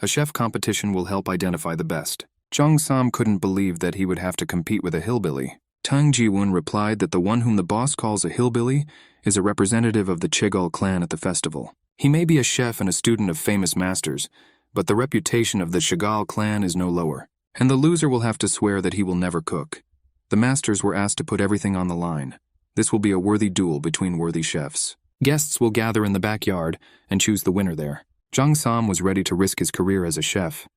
a chef competition will help identify the best. Jang Sam couldn't believe that he would have to compete with a hillbilly. Tang Jiwoon replied that the one whom the boss calls a hillbilly is a representative of the Jaegal clan at the festival. He may be a chef and a student of famous masters, but the reputation of the Jaegal clan is no lower, and the loser will have to swear that he will never cook. The masters were asked to put everything on the line. This will be a worthy duel between worthy chefs. Guests will gather in the backyard and choose the winner there. Jang Sam was ready to risk his career as a chef.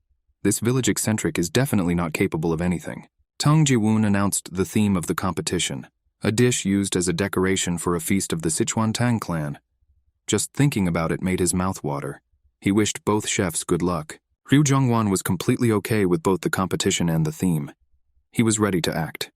This village eccentric is definitely not capable of anything. Tang Jiwoon announced the theme of the competition, a dish used as a decoration for a feast of the Sichuan Tang clan. Just thinking about it made his mouth water. He wished both chefs good luck. Ryu Jongwon was completely okay with both the competition and the theme. He was ready to act.